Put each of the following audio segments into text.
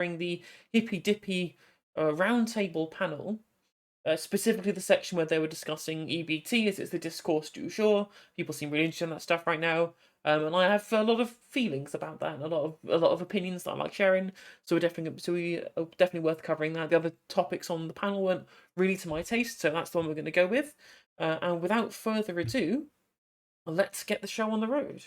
during the Hippy Dippy roundtable panel, specifically the section where they were discussing EBT, as it's the discourse du jour. People seem really interested in that stuff right now, and I have a lot of feelings about that, and a lot of opinions that I like sharing. So we are definitely worth covering that. The other topics on the panel weren't really to my taste, so that's the one we're going to go with. And without further ado, let's get the show on the road.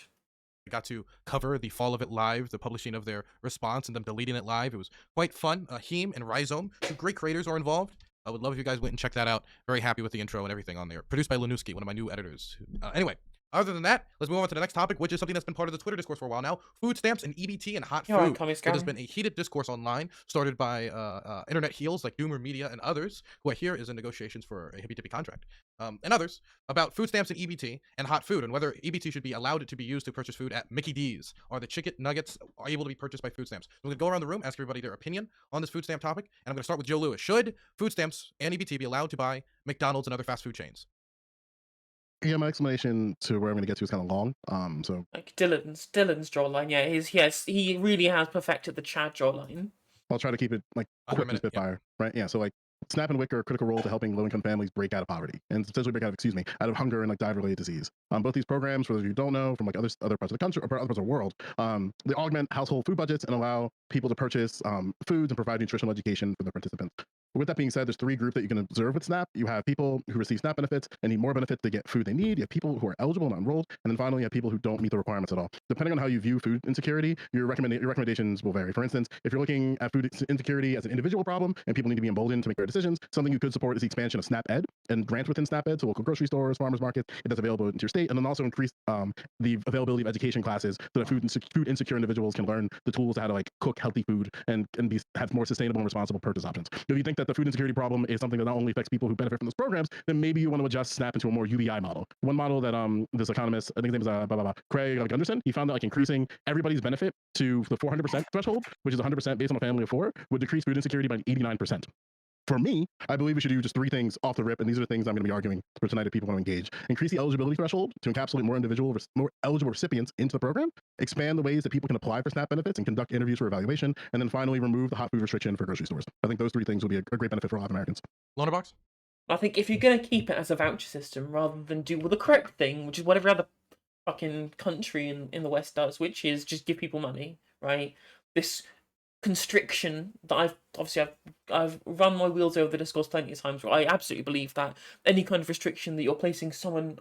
I got to cover the fall of it live, the publishing of their response, and them deleting it live. It was quite fun. Heem and Rhizome, two great creators, are involved. I would love if you guys went and checked that out. Very happy with the intro and everything on there. Produced by Lanuski, one of my new editors. Anyway, other than that, let's move on to the next topic, which is something that's been part of the Twitter discourse for a while now. Food stamps and EBT and hot food. There has been a heated discourse online started by internet heels like Doomer Media and others, who I hear is in negotiations for a Hippy Dippy contract, and others, about food stamps and EBT and hot food, and whether EBT should be allowed to be used to purchase food at Mickey D's. Are the chicken nuggets able to be purchased by food stamps? So I'm going to go around the room, ask everybody their opinion on this food stamp topic, and I'm going to start with Joe Lewis. Should food stamps and EBT be allowed to buy McDonald's and other fast food chains? Yeah, my explanation to where I'm going to get to is kind of long. So like Dylan's jawline, yeah, he really has perfected the Chad jawline. I'll try to keep it like quick and spitfire, right? Yeah, so like SNAP and WIC are a critical role to helping low-income families break out of poverty and essentially break out of, out of hunger and like diet-related disease. Both these programs, for those of you who don't know, from like other parts of the country or other parts of the world, they augment household food budgets and allow people to purchase foods and provide nutritional education for their participants. With that being said, there's three groups that you can observe with SNAP. You have people who receive SNAP benefits and need more benefits to get food they need. You have people who are eligible and enrolled, and then finally you have people who don't meet the requirements at all. Depending on how you view food insecurity, your recommendations will vary. For instance, if you're looking at food insecurity as an individual problem and people need to be emboldened to make their decisions, something you could support is the expansion of SNAP Ed and grants within SNAP Ed to local grocery stores, farmers markets, if that's available into your state, and then also increase the availability of education classes so that food insecure individuals can learn the tools to how to like cook healthy food and have more sustainable and responsible purchase options. If you think that the food insecurity problem is something that not only affects people who benefit from those programs, then maybe you want to adjust SNAP into a more UBI model. One model that this economist, I think his name is Craig Gunderson, he found that like increasing everybody's benefit to the 400% threshold, which is 100% based on a family of four, would decrease food insecurity by 89%. For me, I believe we should do just three things off the rip, and these are the things I'm going to be arguing for tonight if people want to engage. Increase the eligibility threshold to encapsulate more eligible recipients into the program, expand the ways that people can apply for SNAP benefits and conduct interviews for evaluation, and then finally remove the hot food restriction for grocery stores. I think those three things will be a great benefit for a lot of Americans. Loanerbox? I think if you're going to keep it as a voucher system rather than do the correct thing, which is what every other fucking country in the West does, which is just give people money, right? This constriction that I've run my wheels over the discourse plenty of times, where I absolutely believe that any kind of restriction that you're placing someone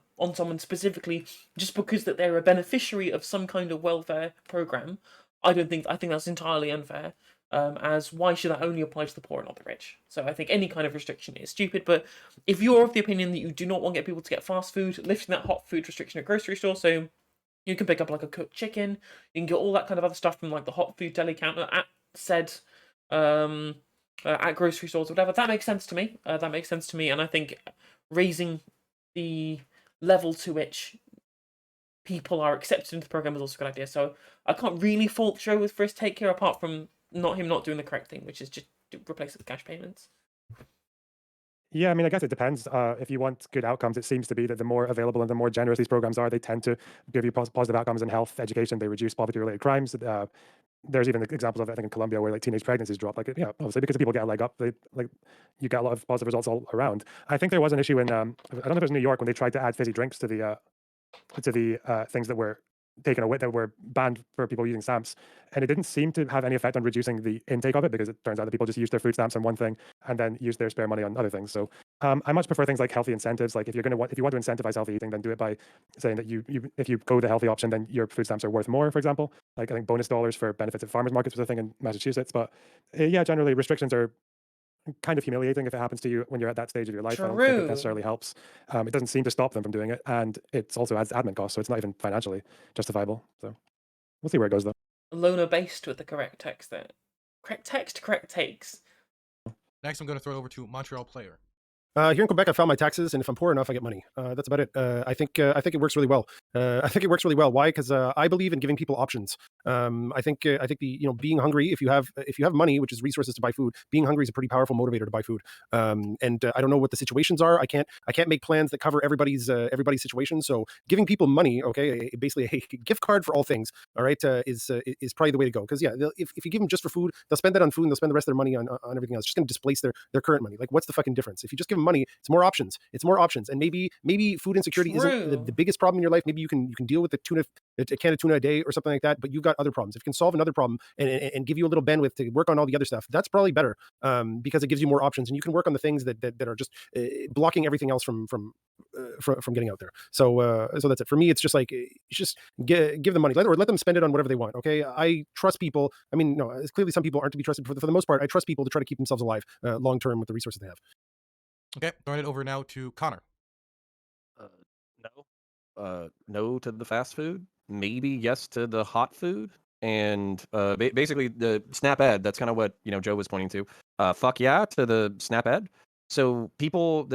specifically just because that they're a beneficiary of some kind of welfare program, I think that's entirely unfair. As why should that only apply to the poor and not the rich? So I think any kind of restriction is stupid. But if you're of the opinion that you do not want people to get fast food, lifting that hot food restriction at grocery store, so you can pick up like a cooked chicken, you can get all that kind of other stuff from like the hot food deli counter at said at grocery stores or whatever. That makes sense to me. And I think raising the level to which people are accepted into the program is also a good idea. So I can't really fault Joe for his take here, apart from him not doing the correct thing, which is just to replace it with cash payments. Yeah, I mean, I guess it depends. If you want good outcomes, it seems to be that the more available and the more generous these programs are, they tend to give you positive outcomes in health, education. They reduce poverty-related crimes. There's even examples of it, I think, in Colombia, where like teenage pregnancies drop. Like, yeah, obviously because people get a leg up, you get a lot of positive results all around. I think there was an issue in I don't know if it was New York when they tried to add fizzy drinks to the things that were taken away, that were banned for people using stamps, and it didn't seem to have any effect on reducing the intake of it, because it turns out that people just use their food stamps on one thing and then use their spare money on other things. So I much prefer things like healthy incentives. Like if you want to incentivize healthy eating, then do it by saying that if you go the healthy option, then your food stamps are worth more. For example, like I think bonus dollars for benefits at farmers markets was a thing in Massachusetts. But yeah, generally restrictions are kind of humiliating if it happens to you when you're at that stage of your life. True. I don't think it necessarily helps. It doesn't seem to stop them from doing it, and it also adds admin costs, so it's not even financially justifiable. So we'll see where it goes, though. Loner based with the correct text there. Correct text, correct takes. Next, I'm going to throw it over to Montreal Player. Here in Quebec, I file my taxes, and if I'm poor enough, I get money. That's about it. I think it works really well. I think it works really well. Why? Because I believe in giving people options. I think the being hungry, if you have money, which is resources to buy food, being hungry is a pretty powerful motivator to buy food. And I don't know what the situations are. I can't make plans that cover everybody's situation. So giving people money, okay, basically a gift card for all things, all right, is probably the way to go. Because if you give them just for food, they'll spend that on food and they'll spend the rest of their money on everything else. It's just going to displace their current money. Like, what's the fucking difference? If you just give them money, it's more options. And maybe food insecurity isn't the biggest problem in your life. Maybe you can deal with a can of tuna a day or something like that. But you've got other problems. If you can solve another problem and give you a little bandwidth to work on all the other stuff, that's probably better, because it gives you more options and you can work on the things that are just blocking everything else from getting out there. So that's it for me. It's just like, give them money, let them spend it on whatever they want. Okay, I trust people. I mean, no, clearly some people aren't to be trusted. For the most part, I trust people to try to keep themselves alive long term with the resources they have. Okay, throwing it over now to Connor. No to the fast food. Maybe yes to the hot food. And basically the SNAP ed. That's kind of what Joe was pointing to. Fuck yeah to the SNAP ed. So people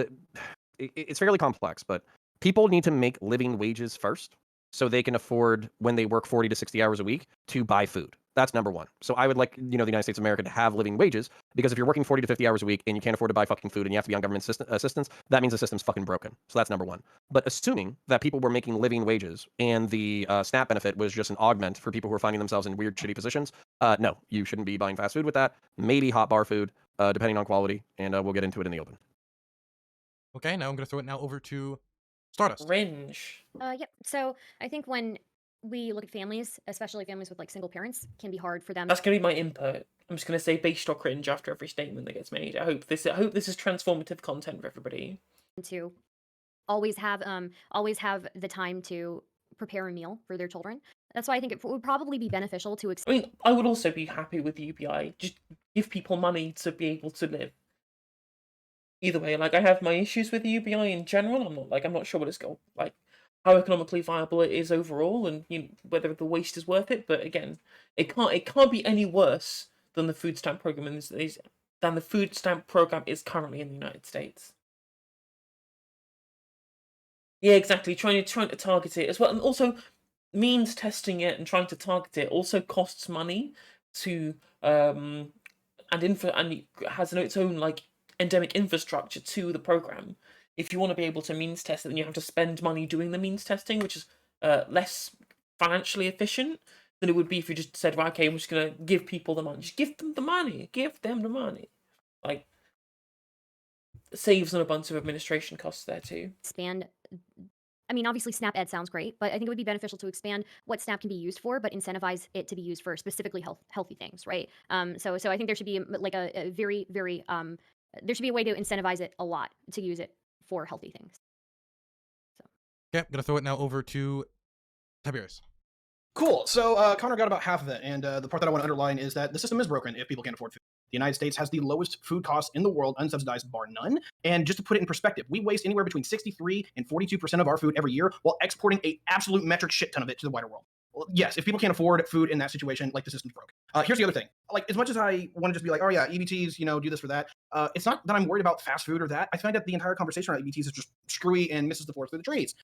it's fairly complex, but people need to make living wages first, so they can afford, when they work 40 to 60 hours a week, to buy food. That's number one. So I would like, the United States of America to have living wages, because if you're working 40 to 50 hours a week and you can't afford to buy fucking food and you have to be on government assistance, that means the system's fucking broken. So that's number one. But assuming that people were making living wages and the SNAP benefit was just an augment for people who are finding themselves in weird, shitty positions, no, you shouldn't be buying fast food with that. Maybe hot bar food, depending on quality, and we'll get into it in the open. Okay, now I'm going to throw it now over to Stardust. Cringe. Yep. So I think when we look at families, especially families with like single parents, can be hard for them That's gonna be my input. I'm just gonna say based or cringe after every statement that gets made. I hope this is transformative content for everybody. to always have the time to prepare a meal for their children. That's why I think it would probably be beneficial to I mean, I would also be happy with UBI. Just give people money to be able to live. Either way, like, I have my issues with UBI in general. I'm not sure what it's got, like, how economically viable it is overall, and whether the waste is worth it. But again, it can't be any worse than the food stamp program is currently in the United States. Yeah, exactly. Trying to target it as well, and also means testing it and trying to target it also costs money to and it has its own like endemic infrastructure to the program. If you want to be able to means test it, then you have to spend money doing the means testing, which is less financially efficient than it would be if you just said, right, okay, we're just gonna give people the money. Just give them the money. Give them the money. Like, saves on a bunch of administration costs there too. expand. I mean, obviously, SNAP Ed sounds great, but I think it would be beneficial to expand what SNAP can be used for, but incentivize it to be used for specifically healthy things, right? So I think there should be like a very, very there should be a way to incentivize it a lot to use it for healthy things. Okay, I'm going to throw it now over to Tiberius. Cool. So Connor got about half of it, and the part that I want to underline is that the system is broken if people can't afford food. The United States has the lowest food costs in the world, unsubsidized bar none. And just to put it in perspective, we waste anywhere between 63 and 42% of our food every year, while exporting a absolute metric shit ton of it to the wider world. Well, yes, if people can't afford food in that situation, like, the system's broken. Here's the other thing. Like, as much as I want to just be like, oh yeah, EBTs, do this for that, it's not that I'm worried about fast food or that. I find that the entire conversation around EBTs is just screwy and misses the forest through the trees.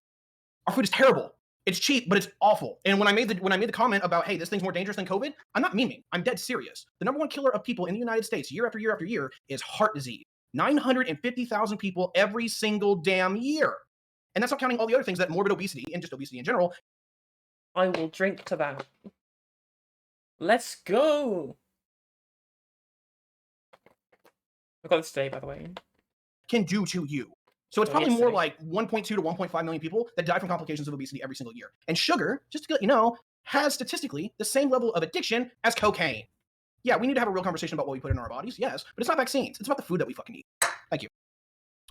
Our food is terrible. It's cheap, but it's awful. And when I made the comment about, hey, this thing's more dangerous than COVID, I'm not memeing. I'm dead serious. The number one killer of people in the United States year after year after year is heart disease. 950,000 people every single damn year. And that's not counting all the other things that morbid obesity and just obesity in general. I will drink to that. Let's go. I got this today, by the way. Can do to you. So it's probably more like 1.2 to 1.5 million people that die from complications of obesity every single year. And sugar, just to let you know, has statistically the same level of addiction as cocaine. Yeah, we need to have a real conversation about what we put in our bodies, yes, but it's not vaccines. It's about the food that we fucking eat. Thank you.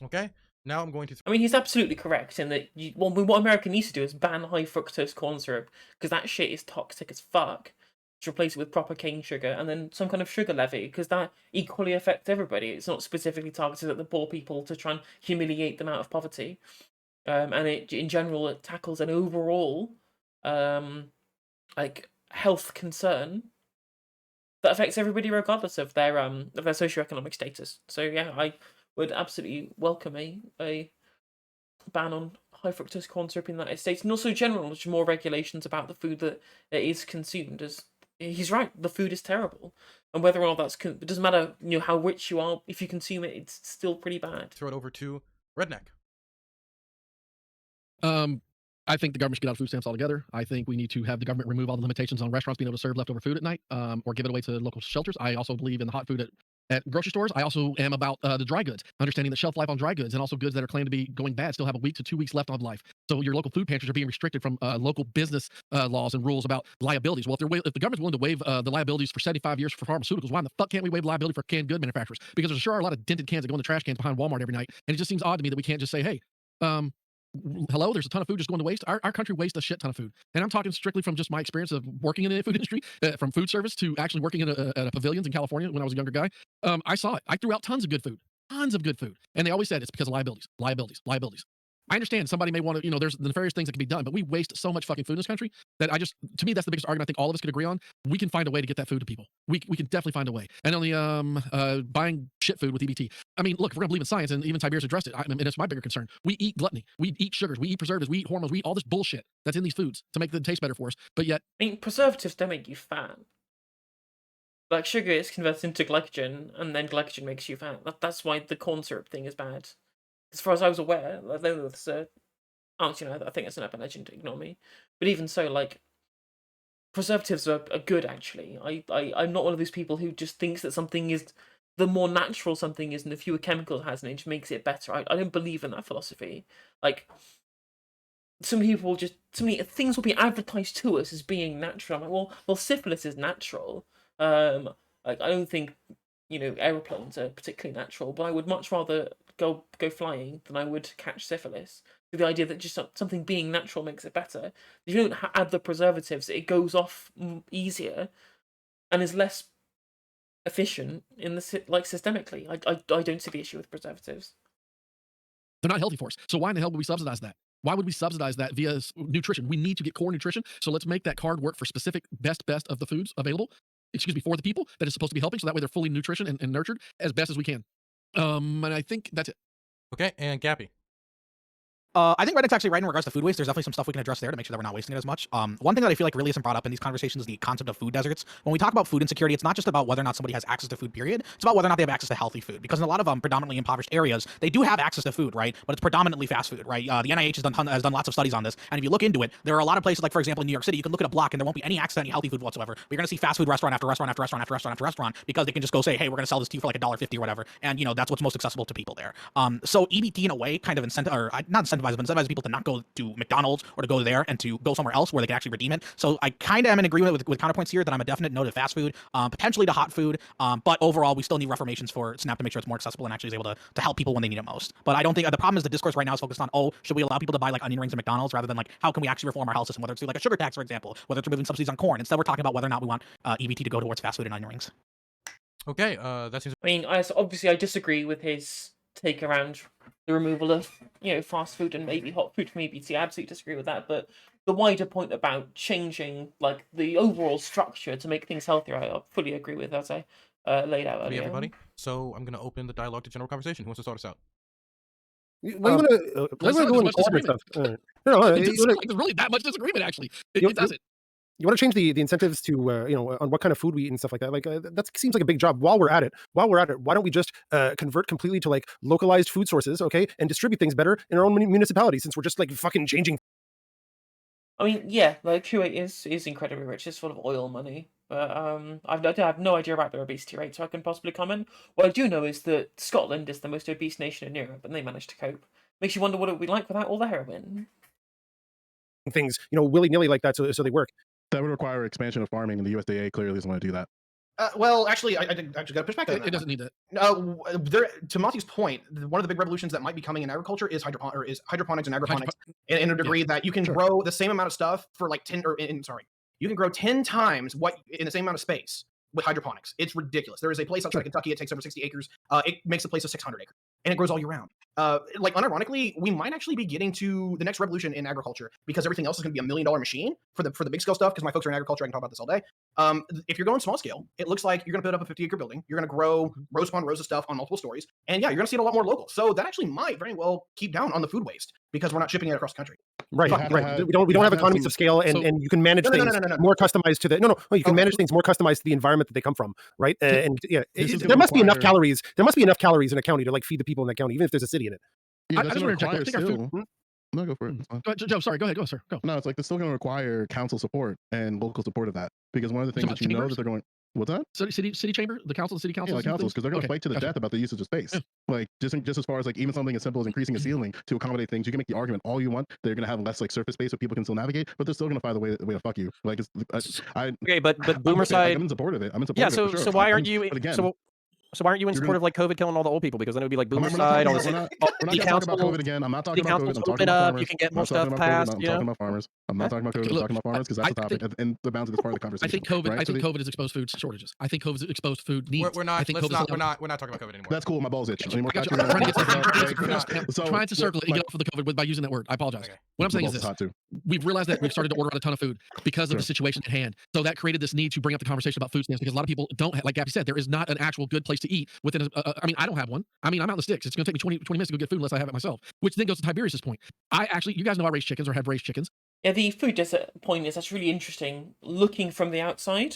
Okay, now I'm going to... I mean, he's absolutely correct in that what America needs to do is ban high fructose corn syrup, because that shit is toxic as fuck. To replace it with proper cane sugar, and then some kind of sugar levy, because that equally affects everybody. It's not specifically targeted at the poor people to try and humiliate them out of poverty. And it, in general, it tackles an overall like health concern that affects everybody regardless of their socioeconomic status. So yeah, would absolutely welcome a ban on high fructose corn syrup in the United States, and also general more regulations about the food that is consumed. As he's right, the food is terrible, and whether or not it doesn't matter, how rich you are. If you consume it, it's still pretty bad. Throw it over to Redneck. I think the government should get out of food stamps altogether. I think we need to have the government remove all the limitations on restaurants being able to serve leftover food at night, or give it away to local shelters. I also believe in the hot food at grocery stores. I also am about the dry goods, understanding the shelf life on dry goods and also goods that are claimed to be going bad still have a week to 2 weeks left on life. So your local food pantries are being restricted from local business laws and rules about liabilities. Well, if the government's willing to waive the liabilities for 75 years for pharmaceuticals, why in the fuck can't we waive liability for canned good manufacturers? Because there sure are a lot of dented cans that go in the trash cans behind Walmart every night, and it just seems odd to me that we can't just say, hey, hello, there's a ton of food just going to waste. Our country wastes a shit ton of food. And I'm talking strictly from just my experience of working in the food industry, from food service to actually working at a pavilions in California when I was a younger guy. I saw it. I threw out tons of good food. And they always said it's because of liabilities. I understand somebody may want to, there's nefarious things that can be done, but we waste so much fucking food in this country that to me, that's the biggest argument I think all of us could agree on. We can find a way to get that food to people. We can definitely find a way. And on the buying shit food with EBT. I mean, look, if we're going to believe in science, and even Tiberius addressed it, and it's my bigger concern. We eat gluttony. We eat sugars. We eat preservatives. We eat hormones. We eat all this bullshit that's in these foods to make them taste better for us. But yet, I mean, preservatives don't make you fat. Like sugar is converted into glycogen, and then glycogen makes you fat. That's why the corn syrup thing is bad. As far as I was aware, there's I think it's an urban legend. Ignore me. But even so, like, preservatives are good. Actually, I'm not one of those people who just thinks that something is the more natural something is, and the fewer chemicals it has in it just makes it better. I don't believe in that philosophy. Like, so many things will be advertised to us as being natural. I'm like, well, syphilis is natural. Like, I don't think aeroplanes are particularly natural, but I would much rather go flying than I would catch syphilis. The idea that just something being natural makes it better. If you don't add the preservatives, it goes off easier and is less efficient in the systemically. I don't see the issue with preservatives. they're not healthy for us. So why in the hell would we subsidize that? Why would we subsidize that via nutrition? We need to get core nutrition. So let's make that card work for specific best of the foods available, for the people that is supposed to be helping. So that way they're fully nutrition and nurtured as best as we can. And I think that's it. Okay, and Gappy. I think Reddit's actually right in regards to food waste. There's definitely some stuff we can address there to make sure that we're not wasting it as much. One thing that I feel like really isn't brought up in these conversations is the concept of food deserts. When we talk about food insecurity, it's not just about whether or not somebody has access to food, period. It's about whether or not they have access to healthy food. Because in a lot of predominantly impoverished areas, they do have access to food, right? But it's predominantly fast food, right? The NIH has done lots of studies on this. And if you look into it, there are a lot of places, like for example in New York City, you can look at a block and there won't be any access to any healthy food whatsoever. But you're going to see fast food restaurant after restaurant after restaurant after restaurant after restaurant because they can just go say, hey, we're going to sell this to you for like $1.50 or whatever. And that's what's most accessible to people there. So EBT in a way kind of not incentivize, but incentivize people to not go to McDonald's or to go there and to go somewhere else where they can actually redeem it. So I kind of am in agreement with counterpoints here that I'm a definite no to fast food, potentially to hot food, but overall we still need reformations for SNAP to make sure it's more accessible and actually is able to help people when they need it most. But I don't think the problem is the discourse right now is focused on, oh, should we allow people to buy like onion rings at McDonald's rather than like how can we actually reform our health system, whether it's through like a sugar tax, for example, whether it's removing subsidies on corn. Instead we're talking about whether or not we want EBT to go towards fast food and onion rings. Okay, that seems. I mean, I disagree with his take around the removal of fast food and maybe hot food from EBT. I absolutely disagree with that. But the wider point about changing like the overall structure to make things healthier, I fully agree with, as I laid out earlier. Everybody. So I'm going to open the dialogue to general conversation. Who wants to start us out? You want to go into corporate stuff? There's really that much disagreement, actually. It doesn't. You want to change the incentives to on what kind of food we eat and stuff like that. Like that seems like a big job. While we're at it, why don't we just convert completely to like localized food sources, okay, and distribute things better in our own municipality since we're just like fucking changing. I mean, yeah, like Kuwait is incredibly rich. It's full of oil money. But I have no idea about their obesity rate, so I can possibly comment. What I do know is that Scotland is the most obese nation in Europe, and they managed to cope. Makes you wonder what it would be like without all the heroin. Things willy-nilly like that, so they work. That would require expansion of farming, and the USDA clearly doesn't want to do that. Well, actually, I actually got to push back on that. It doesn't need that. To Monty's point, one of the big revolutions that might be coming in agriculture is hydroponics and agroponics, in a degree that you can grow the same amount of stuff for like you can grow 10 times what in the same amount of space with hydroponics. It's ridiculous. There is a place outside of Kentucky. It takes over 60 acres. It makes a place of 600 acres, and it grows all year round. like unironically, we might actually be getting to the next revolution in agriculture because everything else is going to be $1 million machine for the big scale stuff. Because my folks are in agriculture, I can talk about this all day. If you're going small scale, it looks like you're going to build up a 50-acre building. You're going to grow rows upon rows of stuff on multiple stories, and yeah, you're going to see it a lot more local. So that actually might very well keep down on the food waste because we're not shipping it across the country. Right, You have to right. have- We don't you have have to have economies some- of scale, and, So- and you can manage No, no, no, things no, no, no. more customized to the you can Oh. manage things more customized to the environment that they come from, right? And yeah, This is there gonna must be enough require- calories. There must be enough calories in a county to like feed the people in that county, even if there's a city in it. Yeah, I that's just gonna want to interject. I require think our food. still. No, go for it. It's fine. Go ahead, Joe. Sorry. Go ahead. Go, sir. Go. No, it's like they're still going to require council support and local support of that because one of the things about that you know chambers? that they're going. What's that? City chamber, the council, the city council. Yeah, like councils because they're going to fight to the death about the usage of space. Yeah. Like just as far as like even something as simple as increasing a ceiling to accommodate things, you can make the argument all you want. They're going to have less like surface space so people can still navigate, but they're still going to find a way to fuck you. Like Okay, but boomer I'm with it. side. I'm in support of it. I'm in support Yeah. of it. So for sure. so why I'm- aren't you? But again, So why aren't you in you're support gonna- of like COVID killing all the old people? Because then it would be like I'm boomer not side. All talking this. about- we're not City going to talk about council- COVID again. I'm not talking city about COVID. councils I'm talking open about up, farmers. you can get I'm more not talking stuff about COVID. passed, I'm you know? talking about farmers. I'm not talking about COVID. Okay, I'm look, talking about farmers because that's the I topic and the bounds of this part of the I conversation. think COVID. right? I So think the- COVID has exposed food shortages. I think COVID has exposed food needs. We're I not. think Let's COVID's not. allowed- We're not talking about COVID anymore. That's cool. My balls itch. Any more I got facts you. you're I'm trying to gonna- trying to circle it and like, get off of the COVID by using that word. I apologize. Okay. What I'm saying my is balls this: hot too. we've realized that we've started to order out a ton of food because of the Sure. situation at hand. So that created this need to bring up the conversation about food stamps because a lot of people don't have, like Gabby said, there is not an actual good place to eat within. I mean, I don't have one. I mean, I'm out in the sticks. It's going to take me 20 minutes to go get food unless I have it myself. Which then goes to Tiberius's point. I actually, you guys know I raise chickens or have raised chickens. Yeah, the food desert point is that's really interesting. Looking from the outside,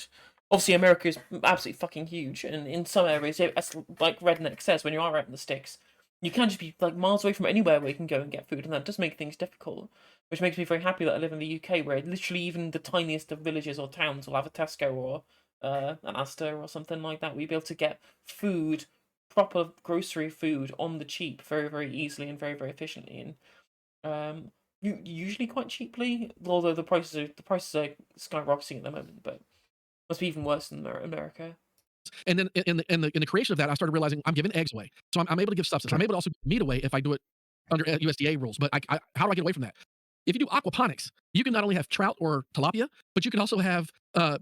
obviously America is absolutely fucking huge, and in some areas, as like Redneck says, when you are out in the sticks, you can just be like miles away from anywhere where you can go and get food, and that does make things difficult. Which makes me very happy that I live in the UK, where literally even the tiniest of villages or towns will have a Tesco or an Asda or something like that. We'll be able to get food, proper grocery food on the cheap, very very easily and very very efficiently, and usually quite cheaply. Although the prices are skyrocketing at the moment, but must be even worse than America. And then in the creation of that, I started realizing I'm giving eggs away. So I'm able to give substance. I'm able to also give meat away if I do it under USDA rules. But how do I get away from that? If you do aquaponics, you can not only have trout or tilapia, but you can also have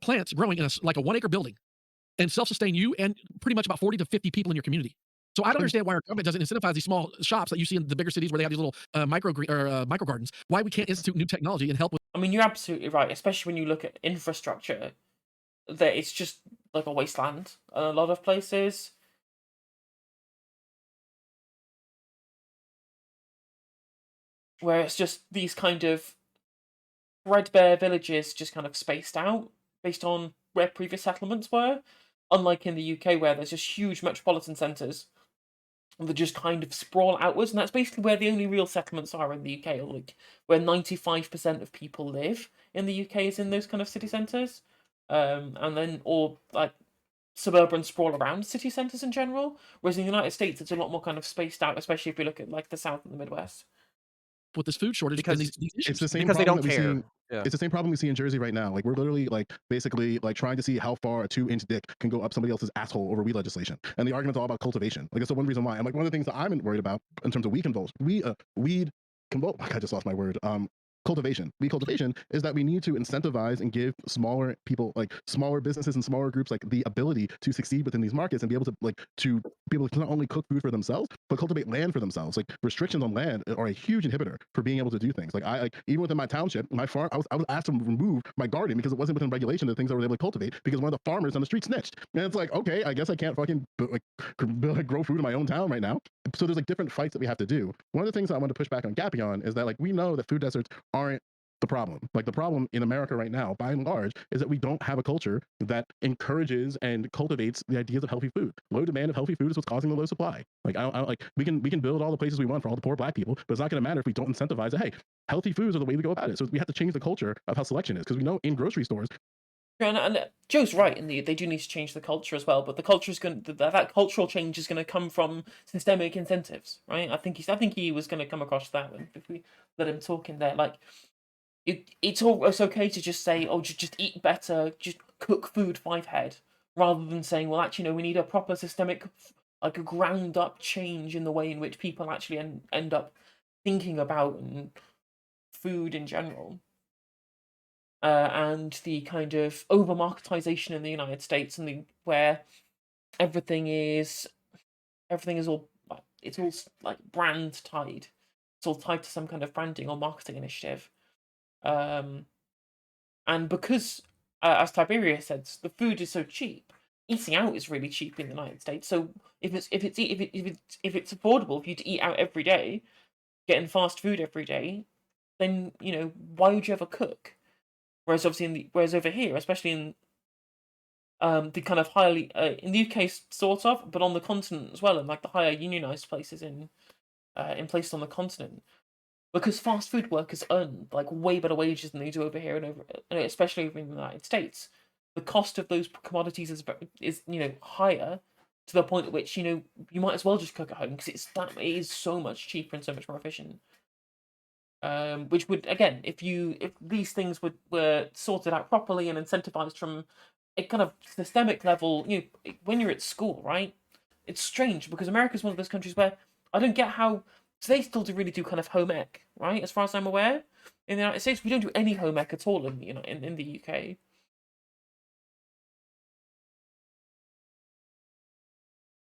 plants growing in like a 1 acre building and self-sustain you and pretty much about 40 to 50 people in your community. So I don't understand why our government doesn't incentivize these small shops that you see in the bigger cities where they have these little micro gardens. Why we can't institute new technology and help with. I mean, you're absolutely right, especially when you look at infrastructure. That it's just like a wasteland in a lot of places. Where it's just these kind of threadbare villages just kind of spaced out based on where previous settlements were. Unlike in the UK where there's just huge metropolitan centres that just kind of sprawl outwards, and that's basically where the only real settlements are in the UK, or like where 95% of people live in the UK is in those kind of city centres. And then or like suburban sprawl around city centres in general. Whereas in the United States it's a lot more kind of spaced out, especially if you look at like the South and the Midwest. With this food shortage Because and these issues. It's the same Because they problem don't that we care. see. Yeah. It's the same problem we see in Jersey right now. Like we're literally like basically like trying to see how far a 2-inch dick can go up somebody else's asshole over weed legislation. And the argument's all about cultivation. Like that's the one reason why. And like one of the things that I'm worried about in terms of weed convulsion. I just lost my word. Cultivation. Weed cultivation is that we need to incentivize and give smaller people, like smaller businesses and smaller groups, like the ability to succeed within these markets and be able to not only cook food for themselves, but cultivate land for themselves. Like restrictions on land are a huge inhibitor for being able to do things. Like even within my township, my farm, I was asked to remove my garden because it wasn't within regulation of the things I was able to cultivate because one of the farmers on the street snitched. And it's like, okay, I guess I can't fucking grow food in my own town right now. So there's like different fights that we have to do. One of the things I want to push back on Gappy on is that like we know that food deserts aren't the problem. Like the problem in America right now, by and large, is that we don't have a culture that encourages and cultivates the ideas of healthy food. Low demand of healthy food is what's causing the low supply. Like we can build all the places we want for all the poor black people, but it's not going to matter if we don't incentivize it. Hey, healthy foods are the way to go about it. So we have to change the culture of how selection is, because we know in grocery stores. And Joe's right, and they do need to change the culture as well. But the culture is going that cultural change is going to come from systemic incentives, right? I think he was going to come across that one if we let him talk in there. Like it's okay to just say, oh, just eat better, just cook food 5 head, rather than saying, well, actually, no, we need a proper systemic, like a ground up change in the way in which people actually end up thinking about food in general. And the kind of over marketization in the United States, and where everything is all all like brand tied. It's all tied to some kind of branding or marketing initiative. And because, as Tiberius said, the food is so cheap, eating out is really cheap in the United States. So if it's affordable for you to eat out every day, getting fast food every day, then why would you ever cook? Whereas obviously over here, especially in the kind of highly in the UK sort of, but on the continent as well, and like the higher unionized places in places on the continent, because fast food workers earn like way better wages than they do over here, and especially over in the United States, the cost of those commodities is higher, to the point at which you might as well just cook at home because it is so much cheaper and so much more efficient. Which would, again, if these things were sorted out properly and incentivized from a kind of systemic level, when you're at school, right? It's strange because America's one of those countries where I don't get how. So they still really do kind of home ec, right? As far as I'm aware, in the United States, we don't do any home ec at all in the UK.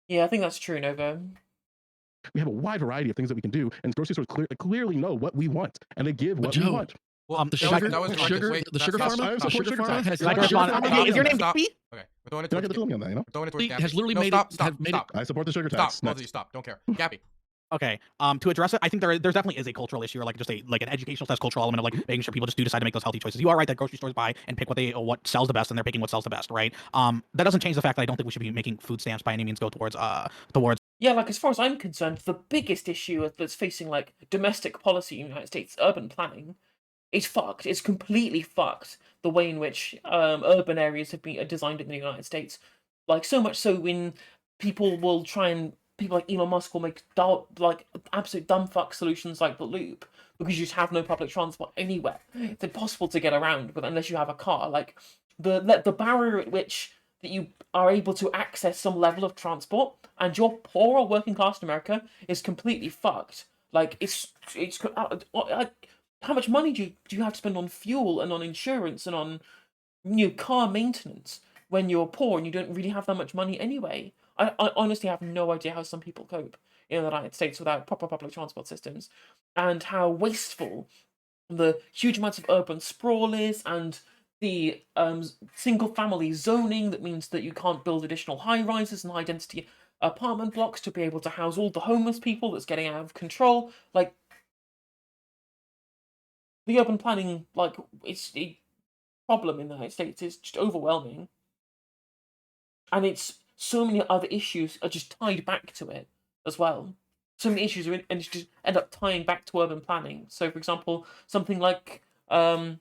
Yeah, I think that's true, Nova. We have a wide variety of things that we can do, and grocery stores clearly know what we want, and they give what we want. Well, the sugar farmer has. Okay, is your name Dippy? Okay, we're throwing it You're not towards gonna me on that, We're throwing it towards Gappy. has literally No, made stop, it. stop, have made stop. I support the sugar Stop, tax. both of Next. you stop. Don't care. Gappy. Okay. To address it, I think there definitely is a cultural issue, or like just an educational / cultural element of like making sure people just do decide to make those healthy choices. You are right that grocery stores buy and pick what sells the best, and they're picking what sells the best, right? That doesn't change the fact that I don't think we should be making food stamps by any means go towards. Yeah, like as far as I'm concerned, the biggest issue that's facing like domestic policy in the United States, urban planning, is fucked. It's completely fucked. The way in which urban areas have been designed in the United States, like so much so when people like Elon Musk will make like absolute dumb fuck solutions like the loop because you just have no public transport anywhere. It's impossible to get around unless you have a car. Like the barrier at which that you are able to access some level of transport and you're poor or working class in America is completely fucked. Like it's how much money do you have to spend on fuel and on insurance and on car maintenance when you're poor and you don't really have that much money anyway? I honestly have no idea how some people cope in the United States without proper public transport systems, and how wasteful the huge amounts of urban sprawl is, and the single family zoning that means that you can't build additional high rises and high density apartment blocks to be able to house all the homeless people that's getting out of control. Like, the urban planning, like, it's a problem in the United States is just overwhelming. And it's so many other issues are just tied back to it as well. So many issues and it's just end up tying back to urban planning. So, for example, something like climate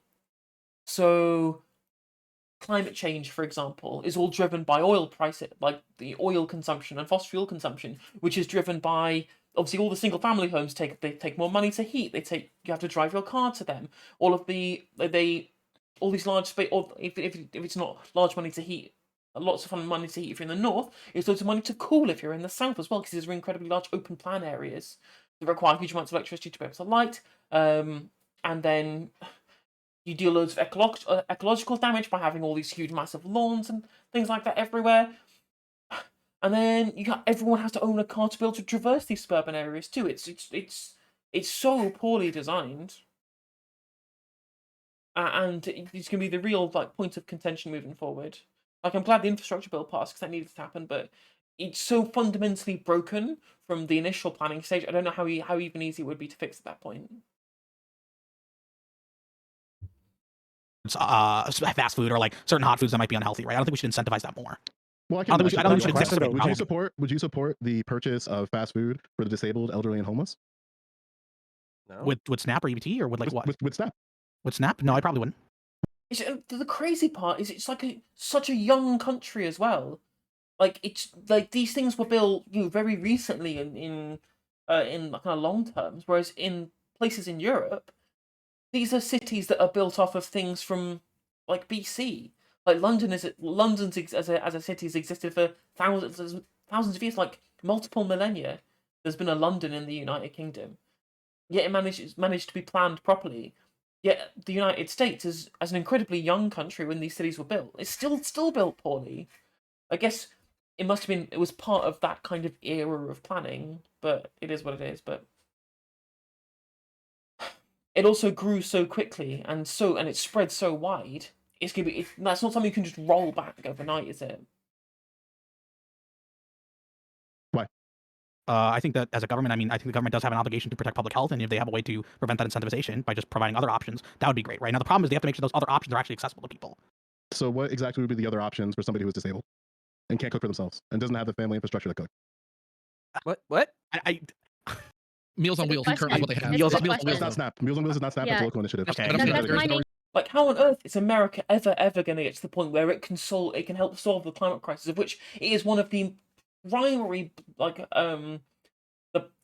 change, for example, is all driven by oil prices, like the oil consumption and fossil fuel consumption, which is driven by obviously all the single family homes take more money to heat. You have to drive your car to them. All these large space, or if it's not large money to heat, lots of money to heat if you're in the north, it's loads of money to cool if you're in the south as well, because these are incredibly large open plan areas that require huge amounts of electricity to be able to light. And then you deal loads of ecological damage by having all these huge massive lawns and things like that everywhere. And then everyone has to own a car to be able to traverse these suburban areas too. It's so poorly designed. And it's going to be the real point of contention moving forward. Like, I'm glad the infrastructure bill passed because that needed to happen, but it's so fundamentally broken from the initial planning stage. I don't know how even easy it would be to fix at that point. Fast food or like certain hot foods that might be unhealthy, right? I don't think we should incentivize that more. Well, I don't think we should exacerbate. Would you support the purchase of fast food for the disabled, elderly, and homeless? No. With SNAP or EBT or with what? With SNAP. With SNAP? No, I probably wouldn't. The crazy part is it's like such a young country as well. Like, it's like these things were built very recently in kind of long terms, whereas in places in Europe, these are cities that are built off of things from like BC. Like London as a city has existed for thousands of years, like multiple millennia. There's been a London in the United Kingdom, yet it managed to be planned properly. Yet the United States, as an incredibly young country when these cities were built, it's still built poorly. I guess it was part of that kind of era of planning. but it is what it is. But it also grew so quickly and it spread so wide. It's gonna be. That's not something you can just roll back overnight, is it? Why? I think that as a government, I mean, I think the government does have an obligation to protect public health, and if they have a way to prevent that incentivization by just providing other options, that would be great, right? Now, the problem is they have to make sure those other options are actually accessible to people. So what exactly would be the other options for somebody who is disabled and can't cook for themselves and doesn't have the family infrastructure to cook? What? Meals on It's a Wheels good currently what they question. have. It's a good Meals on It's Wheels. not SNAP. Meals on Wheels is not SNAP. It's a Yeah. local initiative. Okay. But I'm That, saying that's there's my no- main. Like, how on earth is America ever going to get to the point where it can help solve the climate crisis, of which it is one of the primary, like,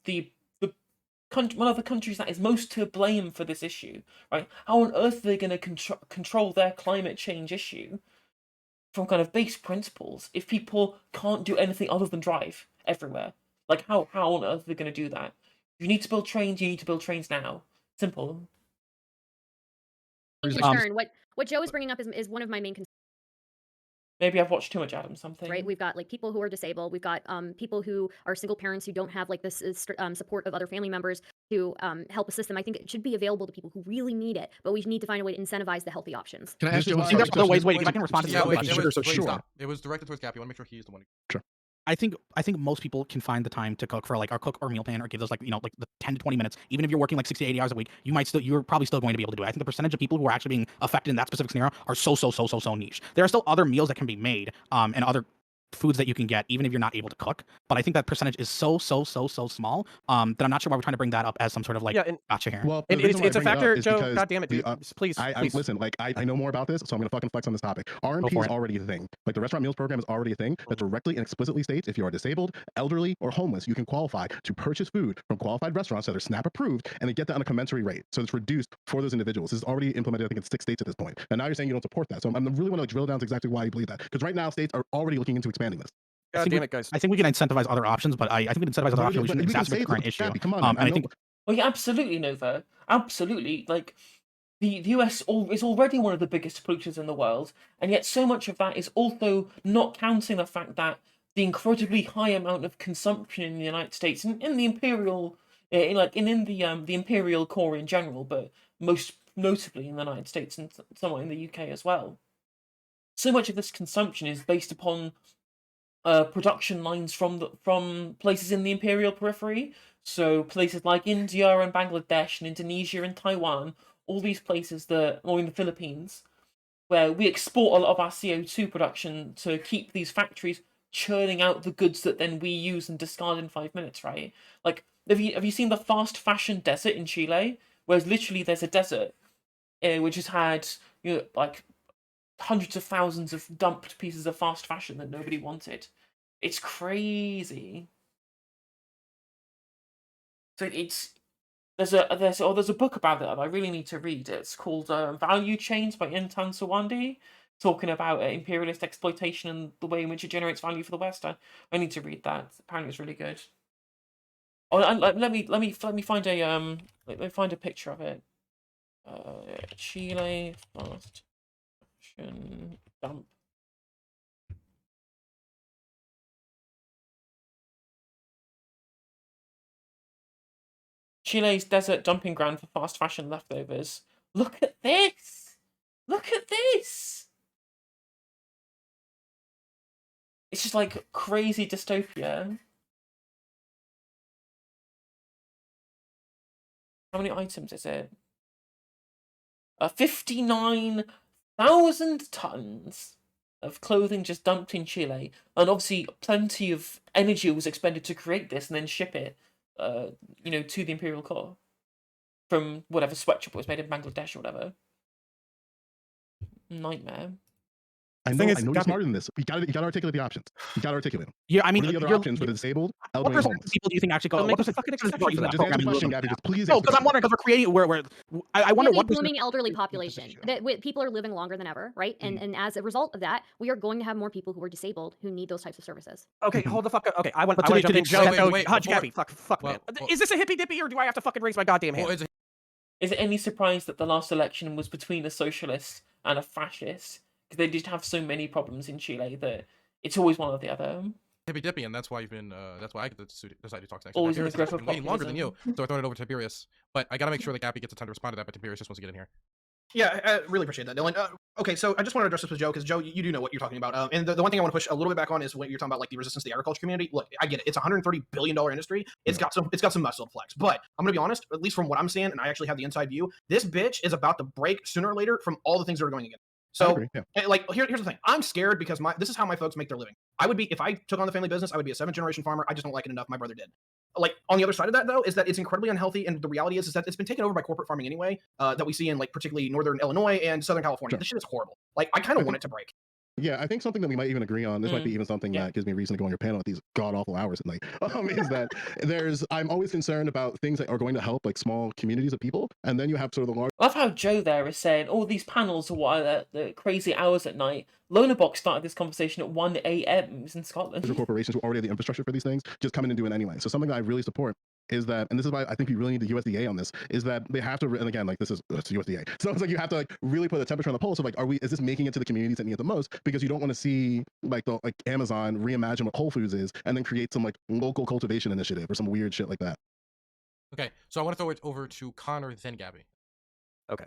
the one of the countries that is most to blame for this issue, right? How on earth are they going to control their climate change issue from kind of base principles if people can't do anything other than drive everywhere? Like, how on earth are they going to do that? If you need to build trains, you need to build trains now. Simple. Concern. What Joe is bringing up is one of my main concerns. Maybe I've watched too much Adam something. Right, we've got like people who are disabled. We've got people who are single parents who don't have like this support of other family members to help assist them. I think it should be available to people who really need it, but we need to find a way to incentivize the healthy options. Can I ask This is Joe? why- I think there's other ways. Wait, Wait, if I can respond to yeah, this. wait, Making it sure, was, so wait, sure. stop. It was directed towards Cappy. I want to make sure he's the one. I think most people can find the time to cook for like our cook or meal plan or give those like like the 10 to 20 minutes. Even if you're working like 60 to 80 hours a week, you're probably still going to be able to do it. I think the percentage of people who are actually being affected in that specific scenario are so niche. There are still other meals that can be made and other foods that you can get even if you're not able to cook. But I think that percentage is so small that I'm not sure why we're trying to bring that up as some sort of like gotcha here. Well, And the reason why I it's a bring it up factor, is Joe. because God damn it, dude. Please. Listen, like I know more about this, so I'm gonna fucking flex on this topic. RMP for is it. already a thing. Like the restaurant meals program is already a thing that directly and explicitly states if you are disabled, elderly, or homeless, you can qualify to purchase food from qualified restaurants that are SNAP approved, and they get that on a commensurate rate. So it's reduced for those individuals. This is already implemented, I think, in 6 states at this point. And now you're saying you don't support that. So I really want to drill down to exactly why you believe that, because right now states are already looking into expanding this. God damn it, guys. I think we can incentivize other options, but I think we can incentivize other options. We shouldn't exacerbate the current issue. Cappy, come on, And I think Well, yeah, absolutely, Nova. Absolutely. Like, the US is already one of the biggest polluters in the world, and yet so much of that is also not counting the fact that the incredibly high amount of consumption in the United States and in the imperial, in the imperial core in general, but most notably in the United States and somewhat in the UK as well. So much of this consumption is based upon production lines from places in the imperial periphery. So places like India and Bangladesh and Indonesia and Taiwan, all these places or in the Philippines, where we export a lot of our CO2 production to keep these factories churning out the goods that then we use and discard in 5 minutes, right? Like, have you seen the fast fashion desert in Chile? Whereas literally there's a desert which has had like hundreds of thousands of dumped pieces of fast fashion that nobody wanted. It's crazy. So there's a book about it that I really need to read. It's called Value Chains by Intan Sawandi, talking about imperialist exploitation and the way in which it generates value for the West. I need to read that. Apparently, it's really good. Oh, and let me find a picture of it. Chile fast fashion dump. Chile's desert dumping ground for fast fashion leftovers. Look at this! Look at this! It's just like crazy dystopia. How many items is it? 59,000 tons of clothing just dumped in Chile. And obviously plenty of energy was expended to create this and then ship it to the imperial core from whatever sweatshop was made in Bangladesh or whatever. Nightmare. I thing know, is, I know you're Cappy- smarter than this. You gotta articulate the options. You gotta articulate them. yeah, I mean, What are the other options for the disabled, what elderly, and percentage homeless? of people do you think actually go? Well, What make a percentage fucking of people exception use for that that. Just answer program the in question, lieu of Gabby. SNAP? Just please No, answer because the I'm wondering because we're creating I We wonder have a what booming elderly That's population. true. That people are living longer than ever, right? And as a result of that, we are going to have more people who are disabled who need those types of services. Okay, hold the fuck up. Okay, I want But to to jump the in. Joe, extent- Joe, wait, Hutch, before- Cappy, fuck, well, man. Is this a hippy dippy or do I have to fucking raise my goddamn hand? Well, it's a Is it any surprise that the last election was between a socialist and a fascist? Because they did have so many problems in Chile that it's always one or the other. Hippy Dippy, and that's why you've been. That's why I get to decide to talk next. Always in the Tiberius has grip been of waiting longer than you, populism. so I throw it over to Tiberius. But I gotta make sure that Gappy gets a time to respond to that. But Tiberius just wants to get in here. Yeah, I really appreciate that, Dylan. Okay, so I just want to address this with Joe, because Joe, you do know what you're talking about. And the one thing I want to push a little bit back on is what you're talking about, like the resistance to the agriculture community. Look, I get it. It's a $130 billion industry. It's got some muscle to flex. But I'm gonna be honest, at least from what I'm seeing, and I actually have the inside view, this bitch is about to break sooner or later from all the things that are going against. So, agree, yeah. like, here's the thing. I'm scared because this is how my folks make their living. I would be, if I took on the family business, I would be a 7th-generation farmer. I just don't like it enough. My brother did. Like, on the other side of that, though, is that it's incredibly unhealthy, and the reality is that it's been taken over by corporate farming anyway, that we see in, like, particularly northern Illinois and southern California. Sure. This shit is horrible. Like, I kind of want it to break. Yeah, I think something that we might even agree on, this might be even something that gives me a reason to go on your panel at these god-awful hours at night, is that I'm always concerned about things that are going to help, like, small communities of people, and then you have sort of the large... I love how Joe there is saying all these panels are what are the crazy hours at night. Lonabox started this conversation at 1 a.m. in Scotland. corporations who already have the infrastructure for these things just come in and do it anyway. So something that I really support is that, and this is why I think we really need the USDA on this, is that they have to, and again, like it's USDA. So it's like you have to like really put a temperature on the pulse of like, is this making it to the communities that need it the most? Because you don't want to see like Amazon reimagine what Whole Foods is and then create some like local cultivation initiative or some weird shit like that. Okay, so I want to throw it over to Connor, then Gabby. Okay,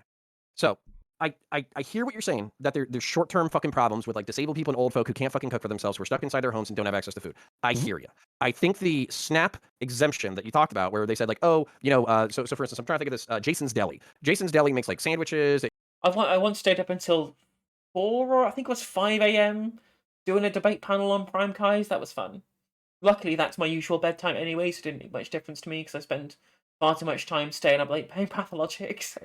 so I hear what you're saying, that there's short-term fucking problems with like disabled people and old folk who can't fucking cook for themselves, who are stuck inside their homes and don't have access to food. I hear you. I think the SNAP exemption that you talked about, where they said like, oh, so for instance, I'm trying to think of this, Jason's Deli. Jason's Deli makes like sandwiches. I once stayed up until 4 or I think it was 5 a.m. doing a debate panel on Prime Kais. That was fun. Luckily, that's my usual bedtime anyway, so it didn't make much difference to me because I spend far too much time staying up late playing Pathologics.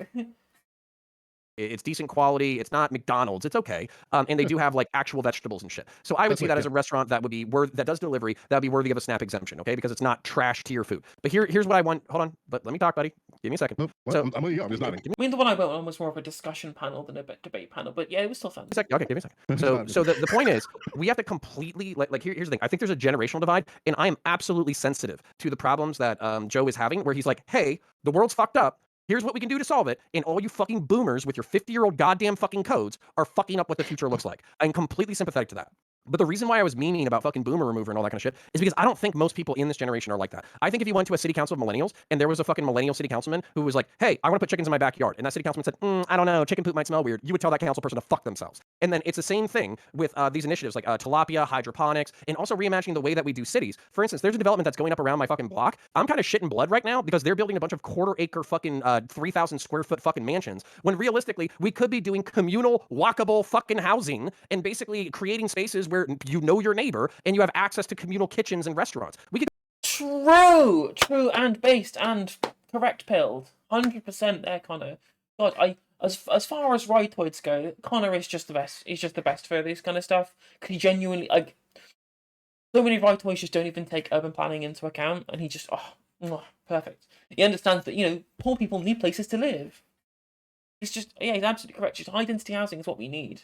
It's decent quality. It's not McDonald's. It's okay. And they do have like actual vegetables and shit. So I would see that as a restaurant that would be that does delivery, that would be worthy of a SNAP exemption, okay? Because it's not trash to your food. But here's what I want. Hold on, but let me talk, buddy. Give me a second. I'm just nodding. I mean, the one I went on was more of a discussion panel than a debate panel, but yeah, it was still fun. Okay, give me a second. So the point is, we have to completely here's the thing. I think there's a generational divide, and I am absolutely sensitive to the problems that Joe is having, where he's like, hey, the world's fucked up. Here's what we can do to solve it, and all you fucking boomers with your 50-year-old goddamn fucking codes are fucking up what the future looks like. I'm completely sympathetic to that. But the reason why I was meaning about fucking boomer remover and all that kind of shit is because I don't think most people in this generation are like that. I think if you went to a city council of millennials and there was a fucking millennial city councilman who was like, hey, I want to put chickens in my backyard, and that city councilman said, I don't know, chicken poop might smell weird, you would tell that council person to fuck themselves. And then it's the same thing with these initiatives like tilapia, hydroponics, and also reimagining the way that we do cities. For instance, there's a development that's going up around my fucking block. I'm kind of shitting blood right now because they're building a bunch of quarter-acre fucking 3,000 square foot fucking mansions, when realistically, we could be doing communal, walkable fucking housing and basically creating spaces where you know your neighbor and you have access to communal kitchens and restaurants. We could True and based and correct pilled. 100% there, Connor. God, as far as rightoids go, Connor is just the best. He's just the best for this kind of stuff. Because he genuinely so many rightoids just don't even take urban planning into account, and he just perfect. He understands that poor people need places to live. It's just he's absolutely correct. Just high density housing is what we need.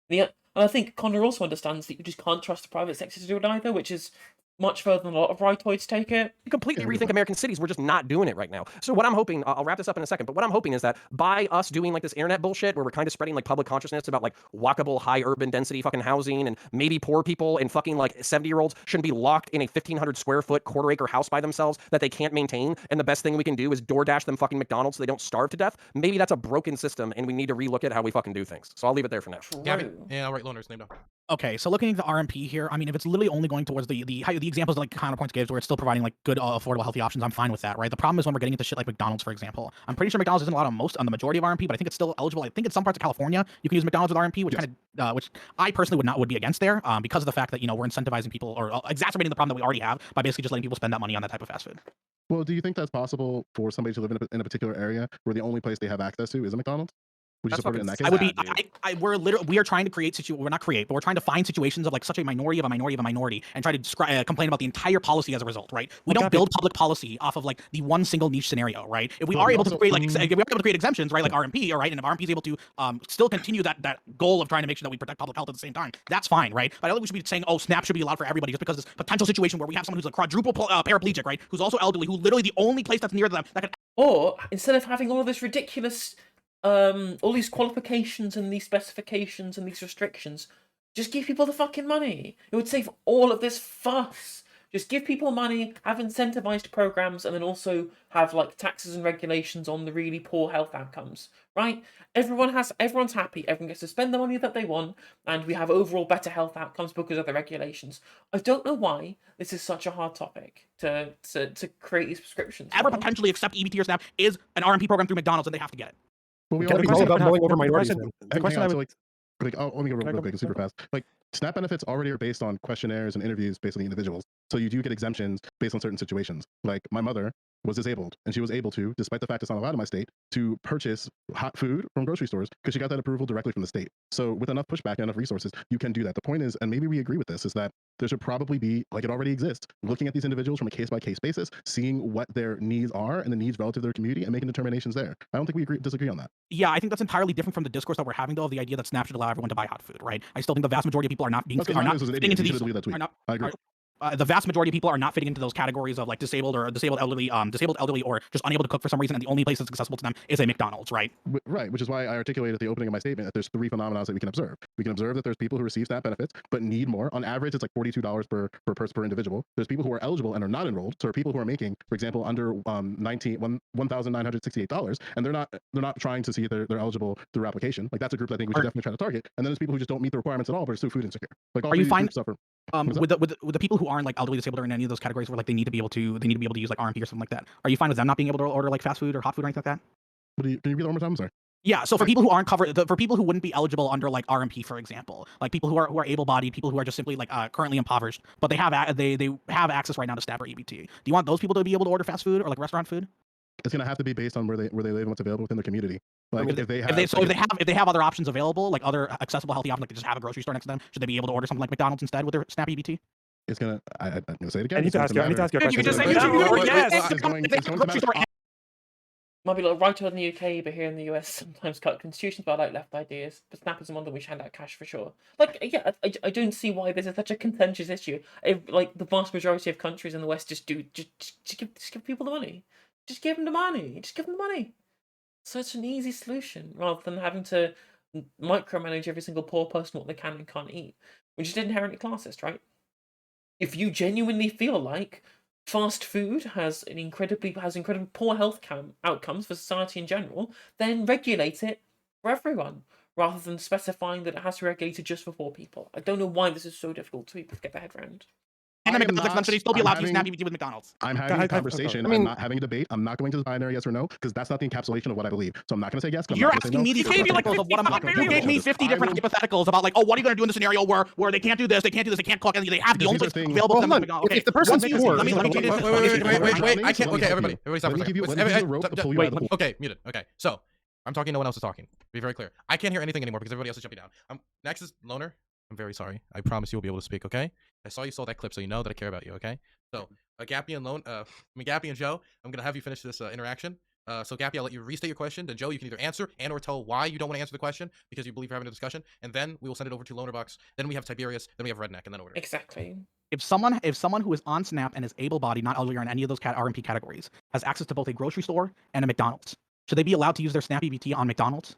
And I think Connor also understands that you just can't trust the private sector to do it either, which is much further than a lot of rightoids take it. completely rethink American cities. We're just not doing it right now. So what I'm hoping, I'll wrap this up in a second, but what I'm hoping is that by us doing like this internet bullshit where we're kind of spreading like public consciousness about like walkable, high urban density fucking housing, and maybe poor people and fucking like 70-year-olds shouldn't be locked in a 1,500 square foot quarter-acre house by themselves that they can't maintain, and the best thing we can do is DoorDash them fucking McDonald's so they don't starve to death. Maybe that's a broken system and we need to relook at how we fucking do things. So I'll leave it there for now. Gabby, and I'll write Loner's name down. Okay, so looking at the RMP here, I mean, if it's literally only going towards the examples that like Counterpoints gives, where it's still providing like good, affordable, healthy options, I'm fine with that, right? The problem is when we're getting into shit like McDonald's, for example. I'm pretty sure McDonald's isn't allowed on the majority of RMP, but I think it's still eligible. I think in some parts of California you can use McDonald's with RMP, which which I personally would be against there, because of the fact that we're incentivizing people or exacerbating the problem that we already have by basically just letting people spend that money on that type of fast food. Well, do you think that's possible for somebody to live in a particular area where the only place they have access to is a McDonald's? Would you support it in that case? I would be. We are trying to create we're trying to find situations of like such a minority of a minority of a minority and try to complain about the entire policy as a result, right? We don't build public policy off of like the one single niche scenario, right? If we are able to create exemptions, right, like RMP, all right, and if RMP is able to still continue that goal of trying to make sure that we protect public health at the same time, that's fine, right? But I don't think we should be saying, oh, SNAP should be allowed for everybody just because this potential situation where we have someone who's a quadruple paraplegic, right, who's also elderly, who literally the only place that's near them that can. Or instead of having all of this ridiculous all these qualifications and these specifications and these restrictions, Just give people the fucking money. It would save all of this fuss. Just give people money, have incentivized programs, and then also have like taxes and regulations on the really poor health outcomes. Right? Everyone's happy. Everyone gets to spend the money that they want, and we have overall better health outcomes because of the regulations. I don't know why this is such a hard topic to create these prescriptions. Ever potentially accept EBT or SNAP is an RMP program through McDonald's, and they have to get it. Well, we Okay, already the question about I would mulling have- over the minorities, question- man. the question hang I on, would- so let me go Can I real go- quick and super fast. Like SNAP benefits already are based on questionnaires and interviews based on the individuals. So you do get exemptions based on certain situations. Like my mother was disabled and she was able to, despite the fact it's not allowed in my state, to purchase hot food from grocery stores because she got that approval directly from the state. So with enough pushback and enough resources, you can do that. The point is, and maybe we agree with this, is that there should probably be, like it already exists, looking at these individuals from a case-by-case basis, seeing what their needs are and the needs relative to their community and making determinations there. I don't think we disagree on that. Yeah, I think that's entirely different from the discourse that we're having, though, of the idea that SNAP should allow everyone to buy hot food, right? I still think the vast majority of people are not being That's 'cause are not Myers was an fitting idiot. into He these. should've deleted that tweet. Are not, I agree. the vast majority of people are not fitting into those categories of like disabled elderly, or just unable to cook for some reason, and the only place that's accessible to them is a McDonald's, right? Right, which is why I articulated at the opening of my statement that there's three phenomena that we can observe. We can observe that there's people who receive SNAP benefits but need more. On average, it's like $42 per person per individual. There's people who are eligible and are not enrolled. So there are people who are making, for example, under $1,968, and they're not trying to see if they're eligible through application. Like that's a group I think we should definitely try to target. And then there's people who just don't meet the requirements at all but are still food insecure. Like all Are you these fine- groups suffer. With the people who aren't like elderly, disabled, or in any of those categories where like they need to be able to use like RMP or something like that, are you fine with them not being able to order like fast food or hot food or anything like that? Can you read that one more time? I'm sorry. Yeah, so for people who aren't covered, for people who wouldn't be eligible under like RMP, for example, like people who are able-bodied, people who are just simply like currently impoverished, but they have access right now to SNAP or EBT. Do you want those people to be able to order fast food or like restaurant food? It's gonna have to be based on where they live and what's available within their community. Like I mean, if they have, If they have other options available, like other accessible healthy options, like they just have a grocery store next to them, should they be able to order something like McDonald's instead with their SNAP EBT? it's gonna. I'm gonna say it again. I need to ask you a You question. can just say It's yes. going to Grocery store. Might be like right in the UK, but here in the US, sometimes cut constitutions by like left ideas. But SNAP is one that we should hand out cash for sure. Like, yeah, I don't see why this is such a contentious issue. If like the vast majority of countries in the West just give people the money, just give them the money, just give them the money. Such an easy solution rather than having to micromanage every single poor person what they can and can't eat, which is inherently classist, right? If you genuinely feel like fast food has incredibly poor health outcomes for society in general, then regulate it for everyone, rather than specifying that it has to be regulated just for poor people. I don't know why this is so difficult for people to get their head around. And I then am McDonald's not- exemption, they still be I'm allowed to use having- SNAP EBT with McDonald's. I'm having a conversation. I mean- I'm not having a debate. I'm not going to the binary yes or no because that's not the encapsulation of what I believe. So I'm not going to say yes. 'cause I'm You're not gonna say asking no. me these It's hypotheticals not of what I'm not. gonna You gave me 50 different hypotheticals about like, oh, what are you going to do in the scenario where they can't do this, they can't do this, they can't clock, and they have the Because only these are place things- available to them. Hold is on. McDonald's. If the person's let me poor- let me Wait, change this. Wait, I can't. Okay, everybody stop for a Let me second. give you Wait, a rope to pull you out of the pool. Okay, muted. Okay, so I'm talking. No one else is talking. Be very clear. I can't hear anything anymore because everybody else is jumping down. Next is Loner. I'm very sorry. I promise you will be able to speak. Okay. I saw that clip, so you know that I care about you. Okay. So Gappy and Joe, I'm gonna have you finish this interaction. So Gappy, I'll let you restate your question. Then Joe, you can either answer and or tell why you don't want to answer the question because you believe you're having a discussion, and then we will send it over to Lonerbox. Then we have Tiberius. Then we have Redneck, and then order. Exactly. If someone who is on SNAP and is able-bodied, not elderly or in any of those RMP categories, has access to both a grocery store and a McDonald's, should they be allowed to use their SNAP EBT on McDonald's?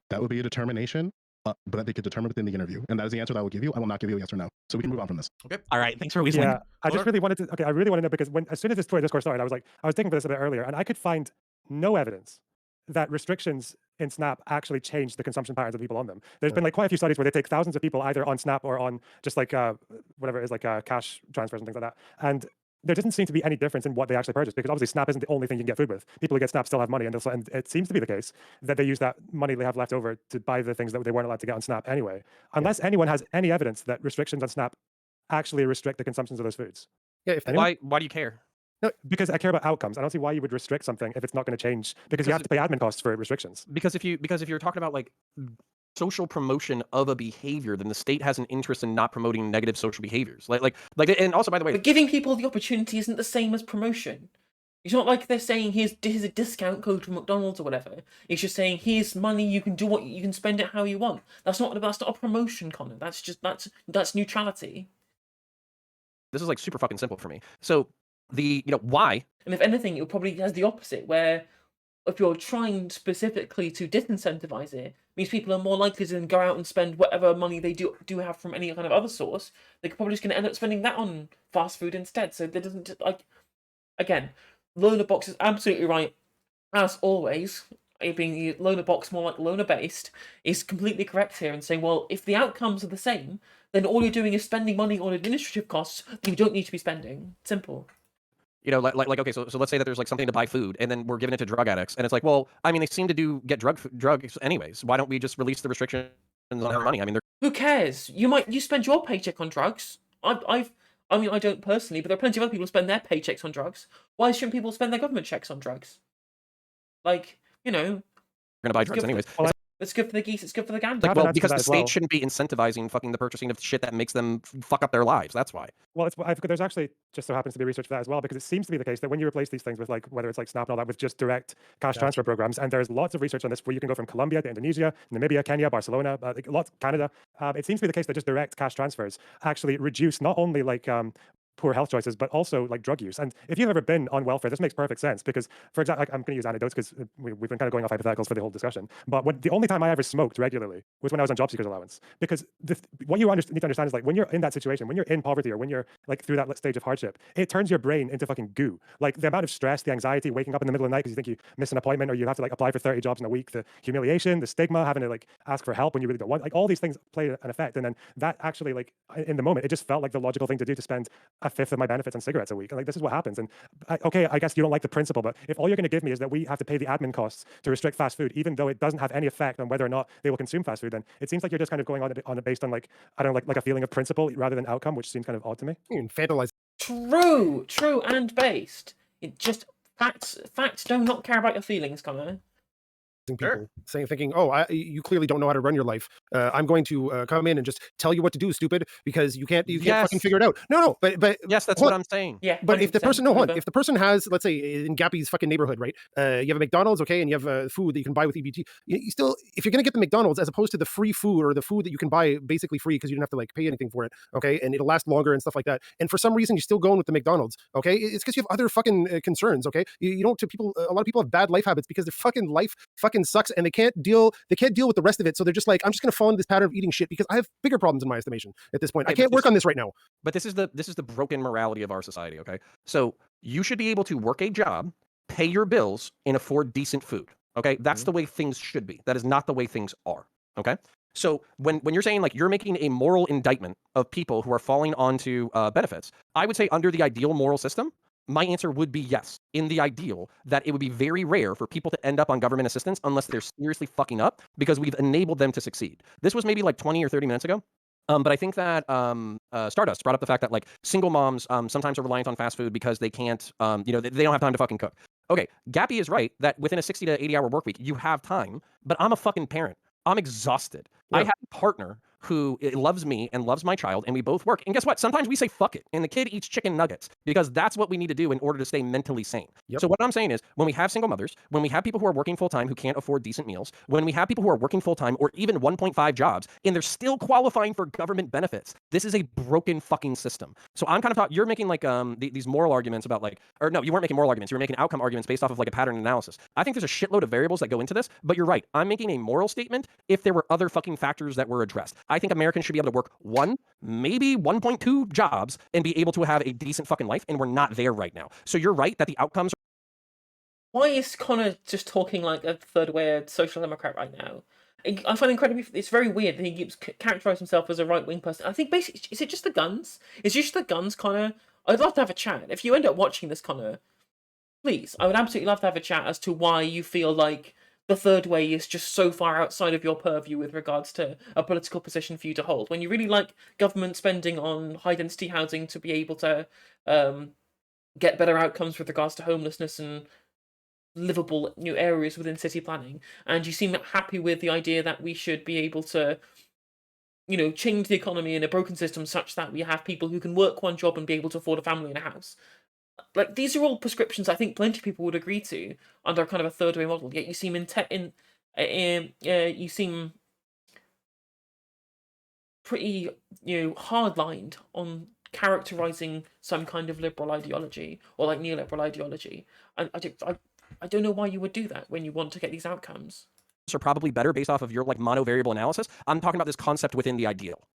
That would be a determination, but they could determine within the interview, and that is the answer that I will give you. I will not give you a yes or no. So we can move on from this. Okay. All right. Thanks for weaseling. Yeah, I just Loner? really wanted to. Okay, I really want to know because as soon as this Twitter discourse started, I was thinking about this a bit earlier, and I could find no evidence that restrictions in SNAP actually change the consumption patterns of people on them. There's been like quite a few studies where they take thousands of people either on SNAP or on just like whatever it is, like cash transfers and things like that, and there doesn't seem to be any difference in what they actually purchase because obviously SNAP isn't the only thing you can get food with. People who get SNAP still have money, and it seems to be the case that they use that money they have left over to buy the things that they weren't allowed to get on SNAP anyway. Unless anyone has any evidence that restrictions on SNAP actually restrict the consumptions of those foods. Yeah, if Anyone? Why do you care? No, because I care about outcomes. I don't see why you would restrict something if it's not going to change because you have to pay admin costs for restrictions. Because if you're talking about like social promotion of a behavior, then the state has an interest in not promoting negative social behaviors. Like, and also by the way, But giving people the opportunity isn't the same as promotion. It's not like they're saying here's a discount code to McDonald's or whatever. It's just saying here's money, you can do what you can spend it how you want. That's not a promotion, Connor. That's neutrality. this is like super fucking simple for me. So why? And if anything, it probably has the opposite, where if you're trying specifically to disincentivize it, means people are more likely to then go out and spend whatever money they do have from any kind of other source. They're probably just going to end up spending that on fast food instead. So there doesn't, like, again, loaner box is absolutely right, as always. It being loaner box more like loaner based is completely correct here, and saying, well, if the outcomes are the same, then all you're doing is spending money on administrative costs that you don't need to be spending. Simple. You know, like okay, so let's say that there's like something to buy food, and then we're giving it to drug addicts, and it's like, well, I mean, they seem to get drugs anyways. Why don't we just release the restrictions on our money? I mean, who cares? You spend your paycheck on drugs. I mean, I don't personally, but there are plenty of other people who spend their paychecks on drugs. Why shouldn't people spend their government checks on drugs? Like, you know, they're gonna buy drugs anyways. It's good for the geese. It's good for the gander. Like, well, because the state shouldn't be incentivizing fucking the purchasing of shit that makes them fuck up their lives. That's why. Well, there's actually just so happens to be research for that as well, because it seems to be the case that when you replace these things with, like, whether it's like SNAP and all that, with just direct cash transfer programs, and there's lots of research on this where you can go from Colombia to Indonesia, Namibia, Kenya, Barcelona, lots, Canada. It seems to be the case that just direct cash transfers actually reduce not only like poor health choices, but also like drug use. And if you've ever been on welfare, this makes perfect sense because, for example, I'm going to use anecdotes because we've been kind of going off hypotheticals for the whole discussion. But the only time I ever smoked regularly was when I was on job seekers allowance. Because what you need to understand is, like, when you're in that situation, when you're in poverty, or when you're like through that stage of hardship, it turns your brain into fucking goo. Like, the amount of stress, the anxiety, waking up in the middle of the night because you think you missed an appointment, or you have to like apply for 30 jobs in a week, the humiliation, the stigma, having to like ask for help when you really don't want, like, all these things play an effect. And then that actually, like, in the moment, it just felt like the logical thing to do, to spend a fifth of my benefits on cigarettes a week. Like, this is what happens. And okay, I guess you don't like the principle, but if all you're going to give me is that we have to pay the admin costs to restrict fast food, even though it doesn't have any effect on whether or not they will consume fast food, then it seems like you're just kind of going on it based on, like, I don't know, like a feeling of principle rather than outcome, which seems kind of odd to me. Infantilize. True and based. It just facts do not care about your feelings, Connor. People thinking, oh, you clearly don't know how to run your life. I'm going to come in and just tell you what to do, stupid, because you can't fucking figure it out. No, but yes, that's what I'm saying. Yeah, but if the person, if the person has, let's say, in Gappy's fucking neighborhood, right? You have a McDonald's, okay, and you have food that you can buy with EBT. You still, if you're gonna get the McDonald's as opposed to the free food, or the food that you can buy basically free because you don't have to like pay anything for it, okay, and it'll last longer and stuff like that. And for some reason, you're still going with the McDonald's, okay? It's because you have other fucking concerns, okay? You don't. To people, a lot of people have bad life habits because their fucking life fucking sucks, and they can't deal with the rest of it, so they're just like, I'm just going to fall into this pattern of eating shit because I have bigger problems in my estimation at this point. I can't work on this right now. But this is the broken morality of our society, okay? So you should be able to work a job, pay your bills, and afford decent food, okay? That's the way things should be. That is not the way things are, okay? So when you're saying, like, you're making a moral indictment of people who are falling onto benefits, I would say under the ideal moral system, my answer would be yes. In the ideal, that it would be very rare for people to end up on government assistance unless they're seriously fucking up, because we've enabled them to succeed. This was maybe like 20 or 30 minutes ago. But I think that Stardust brought up the fact that, like, single moms sometimes are reliant on fast food because they can't, they don't have time to fucking cook. Okay, Gappy is right that within a 60 to 80 hour work week, you have time, but I'm a fucking parent. I'm exhausted. Yeah. I have a partner who loves me and loves my child, and we both work. And guess what? Sometimes we say fuck it, and the kid eats chicken nuggets, because that's what we need to do in order to stay mentally sane. Yep. So what I'm saying is, when we have single mothers, when we have people who are working full-time who can't afford decent meals, when we have people who are working full-time or even 1.5 jobs, and they're still qualifying for government benefits, this is a broken fucking system. So I'm kind of you're making, like, these moral arguments about, like, or no, you weren't making moral arguments, you were making outcome arguments based off of, like, a pattern analysis. I think there's a shitload of variables that go into this, but you're right. I'm making a moral statement if there were other fucking factors that were addressed. I think Americans should be able to work 1, maybe 1.2 jobs and be able to have a decent fucking life, and we're not there right now. So you're right that the outcomes. Why is Connor just talking like a third way social democrat right now? I find it's very weird that he keeps characterizing himself as a right-wing person. I think basically, is it just the guns? Is it just the guns, Connor? I'd love to have a chat. If you end up watching this, Connor, please, I would absolutely love to have a chat as to why you feel like the third way is just so far outside of your purview with regards to a political position for you to hold. When you really like government spending on high-density housing to be able to get better outcomes with regards to homelessness and livable new areas within city planning, and you seem happy with the idea that we should be able to, change the economy in a broken system such that we have people who can work one job and be able to afford a family and a house. Like, these are all prescriptions I think plenty of people would agree to under kind of a third way model. Yet you seem you seem pretty hard-lined on characterizing some kind of liberal ideology or like neoliberal ideology. I don't know why you would do that when you want to get these outcomes. are probably better based off of your like monovariable analysis. I'm talking about this concept within the ideal.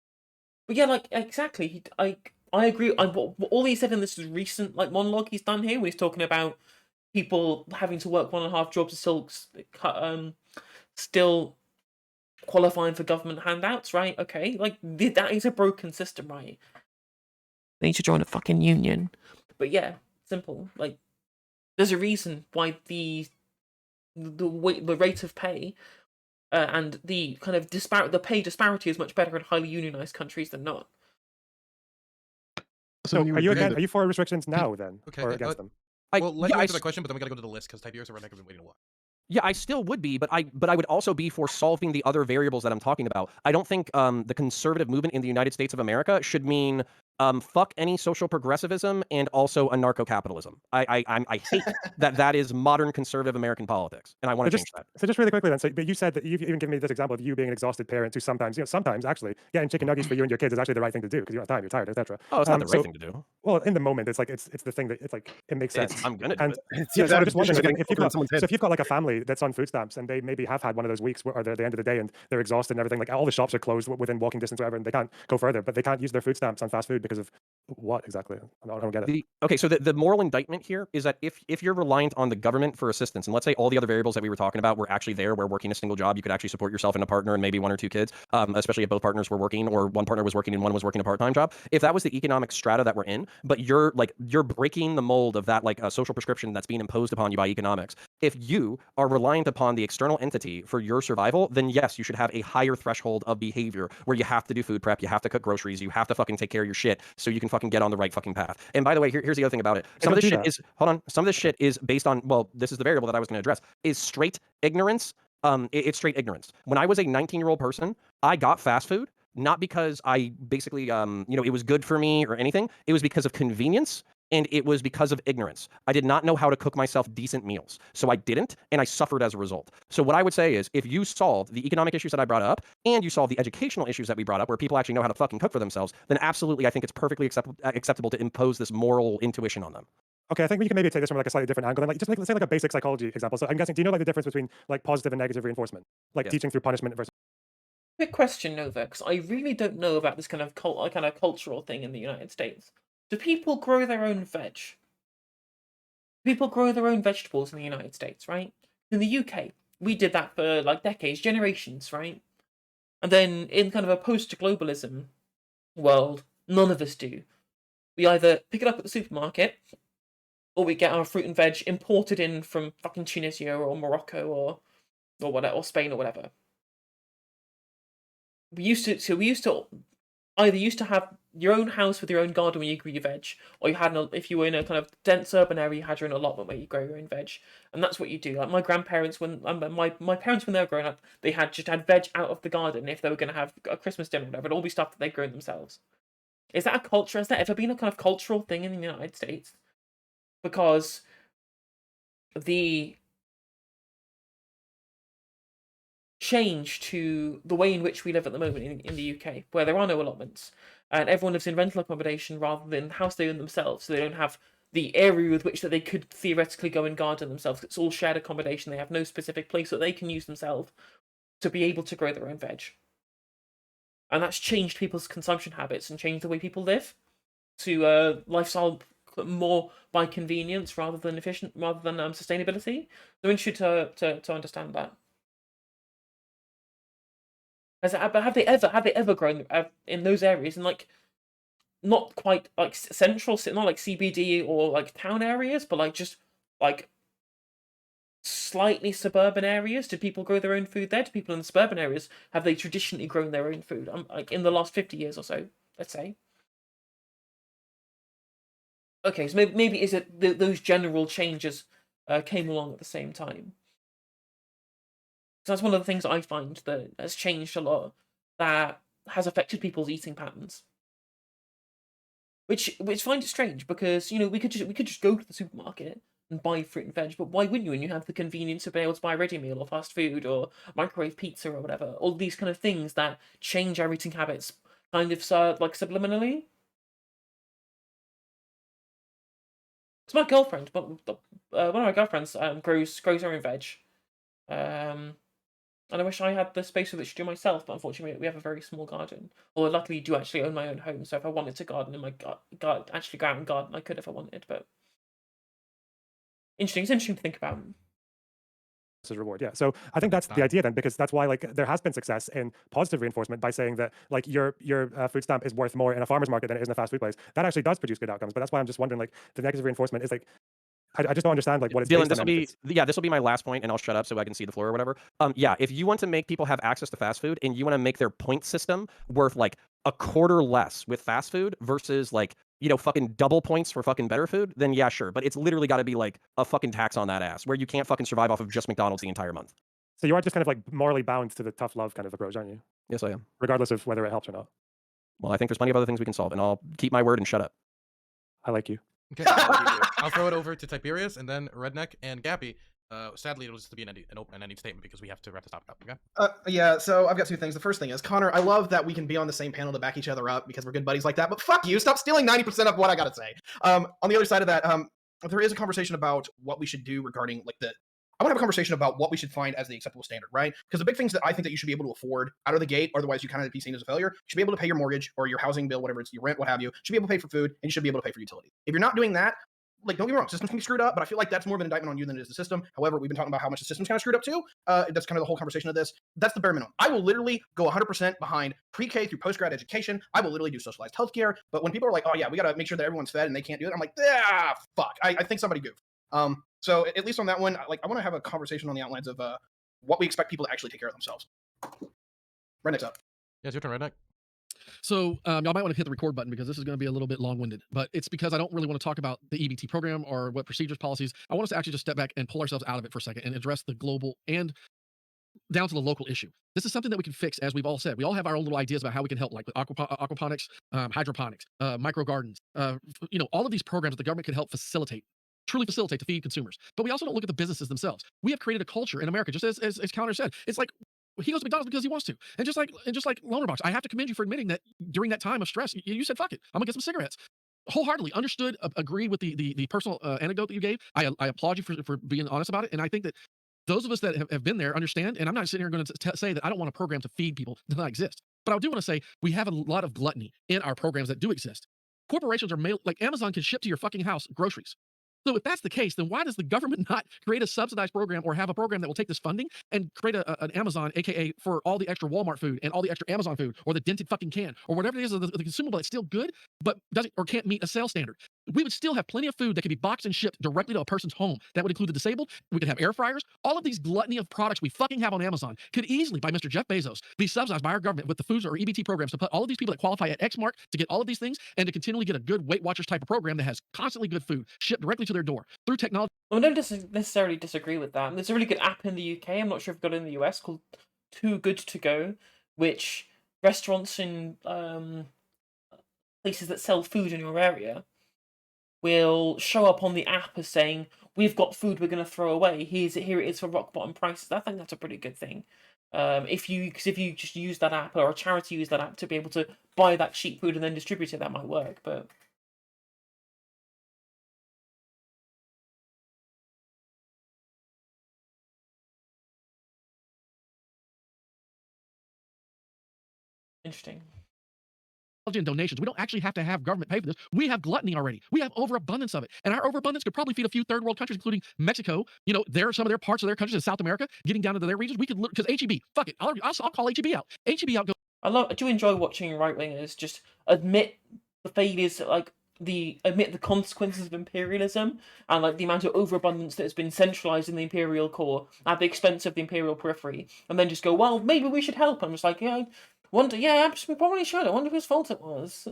But yeah, like exactly. I agree. What all he said in this recent like monologue he's done here, when he's talking about people having to work 1.5 jobs to still qualifying for government handouts, right? Okay, like that is a broken system, right? They need to join a fucking union. But yeah, simple. Like, there's a reason why the rate of pay and the kind of the pay disparity is much better in highly unionized countries than not. So So then you are you agree again? that Are you for restrictions now then, Okay, or against them? well, let yeah, you I answer that s- question, but then we gotta go to the list because Tiberius and Redneck have been waiting a while. Yeah, I still would be, but I would also be for solving the other variables that I'm talking about. I don't think the conservative movement in the United States of America should mean fuck any social progressivism and also anarcho-capitalism. I hate that is modern conservative American politics, and I want So to just change that. so just really quickly then. So, but you said that you've even given me this example of you being an exhausted parent who sometimes, sometimes actually getting chicken nuggets for you and your kids is actually the right thing to do because you don't have time, you're tired, etc. Oh, it's not the right thing to do. Well, in the moment, it's like it's the thing that it's like it makes sense. I'm gonna do And it. It's yeah, either so that I'm or just the dishes wondering, are like, getting if you've over in got someone's head. so if you've got like a family that's on food stamps and they maybe have had one of those weeks where they're at the end of the day and they're exhausted and everything, like all the shops are closed within walking distance, or whatever, and they can't go further, but they can't use their food stamps on fast food because of what exactly? I don't get it. Okay, so the moral indictment here is that if you're reliant on the government for assistance, and let's say all the other variables that we were talking about were actually there, where working a single job, you could actually support yourself and a partner and maybe 1 or 2 kids, especially if both partners were working or one partner was working and one was working a part-time job. If that was the economic strata that we're in, but you're breaking the mold of that like social prescription that's being imposed upon you by economics. If you are reliant upon the external entity for your survival, then yes, you should have a higher threshold of behavior where you have to do food prep, you have to cook groceries, you have to fucking take care of your shit so you can fucking get on the right fucking path. And by the way, here's the other thing about it. Some of this shit is some of this shit is based on, well, this is the variable that I was going to address, is straight ignorance. It's straight ignorance. When I was a 19-year-old person, I got fast food not because I basically it was good for me or anything. It was because of convenience. And it was because of ignorance. I did not know how to cook myself decent meals. So I didn't, and I suffered as a result. So what I would say is, if you solve the economic issues that I brought up, and you solve the educational issues that we brought up, where people actually know how to fucking cook for themselves, then absolutely I think it's perfectly acceptable to impose this moral intuition on them. Okay, I think we can maybe take this from like a slightly different angle. And like just like let's say like a basic psychology example. So I'm guessing, do you know like the difference between like positive and negative reinforcement? Like Yes. teaching through punishment versus Quick question, Nova, because I really don't know about this kind of cultural thing in the United States. Do people grow their own veg? People grow their own vegetables in the United States, right? In the UK, we did that for like decades, generations, right? And then in kind of a post-globalism world, none of us do. We either pick it up at the supermarket, or we get our fruit and veg imported in from fucking Tunisia or Morocco or whatever, or Spain or whatever. We used to either have your own house with your own garden where you grew your veg, or you had if you were in a kind of dense urban area, you had your own allotment where you grow your own veg, and that's what you do. Like my grandparents, when my parents when they were growing up, they just had veg out of the garden if they were going to have a Christmas dinner or whatever. It'd all be stuff that they'd grown themselves. Is that a culture? Has that ever been a kind of cultural thing in the United States? Because the change to the way in which we live at the moment in the UK, where there are no allotments, and everyone lives in rental accommodation rather than the house they own themselves, so they don't have the area with which that they could theoretically go and garden themselves. It's all shared accommodation. They have no specific place that they can use themselves to be able to grow their own veg. And that's changed people's consumption habits and changed the way people live to lifestyle more by convenience rather than sustainability. So I'm interested to understand that. But have they ever grown in those areas, and like not quite like central, not like CBD or like town areas, but like just like slightly suburban areas? Do people grow their own food there? Do people in the suburban areas have they traditionally grown their own food? Like in the last 50 years or so, let's say. Okay, so maybe is it those general changes came along at the same time? So that's one of the things I find that has changed a lot, that has affected people's eating patterns. Which find it strange because we could just go to the supermarket and buy fruit and veg, but why wouldn't you? And you have the convenience of being able to buy a ready meal or fast food or microwave pizza or whatever. All these kind of things that change our eating habits, kind of like subliminally. It's my girlfriend, but one of my girlfriends grows her own veg. And I wish I had the space with which to do myself, but unfortunately we have a very small garden. Or luckily I do actually own my own home, so if I wanted to garden in my actually go out and garden, I could if I wanted, but interesting. It's interesting to think about. As reward, yeah. So I think that's the idea then, because that's why like there has been success in positive reinforcement by saying that like your food stamp is worth more in a farmer's market than it is in a fast food place. That actually does produce good outcomes, but that's why I'm just wondering like the negative reinforcement is like I just don't understand like what it's Dylan, based on. this will be my last point, and I'll shut up so I can see the floor or whatever. Yeah, if you want to make people have access to fast food and you want to make their point system worth like a quarter less with fast food versus like, you know, fucking double points for fucking better food, then yeah, sure. But it's literally got to be like a fucking tax on that ass where you can't fucking survive off of just McDonald's the entire month. So you are just kind of like morally bound to the tough love kind of approach, aren't you? Yes, I am. Regardless of whether it helps or not. Well, I think there's plenty of other things we can solve, and I'll keep my word and shut up. I like you. Okay, I'll throw it over to Tiberius and then Redneck and Gappy. Sadly, it'll just be an open-ended statement because we have to wrap this topic up. Okay. Yeah, so I've got two things. The first thing is, Connor, I love that we can be on the same panel to back each other up because we're good buddies like that, but fuck you, stop stealing 90% of what I gotta say. On the other side of that, there is a conversation about what we should do regarding, like, I want to have a conversation about what we should find as the acceptable standard, right? Because the big things that I think that you should be able to afford out of the gate, otherwise you kind of be seen as a failure, you should be able to pay your mortgage or your housing bill, whatever it's your rent, what have you, should be able to pay for food, and you should be able to pay for utilities. If you're not doing that, like, don't get me wrong, systems can be screwed up, but I feel like that's more of an indictment on you than it is the system. However, we've been talking about how much the system's kind of screwed up too. That's kind of the whole conversation of this. That's the bare minimum. I will literally go 100% behind pre-K through post-grad education. I will literally do socialized healthcare. But when people are like, oh yeah, we got to make sure that everyone's fed and they can't do it, I'm like, fuck. I think somebody goofed. So at least on that one, like, I want to have a conversation on the outlines of what we expect people to actually take care of themselves. Redneck's up. Yeah, it's your turn, Redneck. So y'all might want to hit the record button because this is going to be a little bit long-winded, but it's because I don't really want to talk about the EBT program or what procedures, policies. I want us to actually just step back and pull ourselves out of it for a second and address the global and down to the local issue. This is something that we can fix, as we've all said. We all have our own little ideas about how we can help, like with aquaponics, hydroponics, micro gardens, you know, all of these programs that the government can help facilitate. Truly facilitate to feed consumers. But we also don't look at the businesses themselves. We have created a culture in America, just as Connor said. It's like he goes to McDonald's because he wants to. And just like Lonerbox, I have to commend you for admitting that during that time of stress, you said, fuck it, I'm gonna get some cigarettes. Wholeheartedly understood, agreed with the personal anecdote that you gave. I applaud you for being honest about it. And I think that those of us that have been there understand, and I'm not sitting here going to say that I don't want a program to feed people that not exist. But I do want to say we have a lot of gluttony in our programs that do exist. Corporations are like Amazon can ship to your fucking house groceries. So if that's the case, then why does the government not create a subsidized program or have a program that will take this funding and create an Amazon, aka for all the extra Walmart food and all the extra Amazon food or the dented fucking can or whatever it is, the consumable that's still good but doesn't or can't meet a sales standard? We would still have plenty of food that could be boxed and shipped directly to a person's home. That would include the disabled. We could have air fryers. All of these gluttony of products we fucking have on Amazon could easily, by Mr. Jeff Bezos, be subsidized by our government with the foods or EBT programs to put all of these people that qualify at X mark to get all of these things and to continually get a good Weight Watchers type of program that has constantly good food shipped directly to their door through technology. I don't necessarily disagree with that. There's a really good app in the UK, I'm not sure if you've got it in the US, called Too Good To Go, which restaurants in places that sell food in your area will show up on the app as saying, we've got food we're going to throw away, here it is for rock bottom prices. I think that's a pretty good thing. If you just use that app, or a charity use that app to be able to buy that cheap food and then distribute it, that might work, but... Interesting. And donations. We don't actually have to have government pay for this. We have gluttony already. We have overabundance of it. And our overabundance could probably feed a few third world countries, including Mexico. You know, there are some of their parts of their countries in South America getting down into their regions. We could, because HEB, fuck it. I'll call HEB out. HEB out. I do enjoy watching right wingers just admit the failures, like admit the consequences of imperialism and like the amount of overabundance that has been centralized in the imperial core at the expense of the imperial periphery, and then just go, well, maybe we should help. I'm just like, yeah. We probably should. I wonder whose fault it was.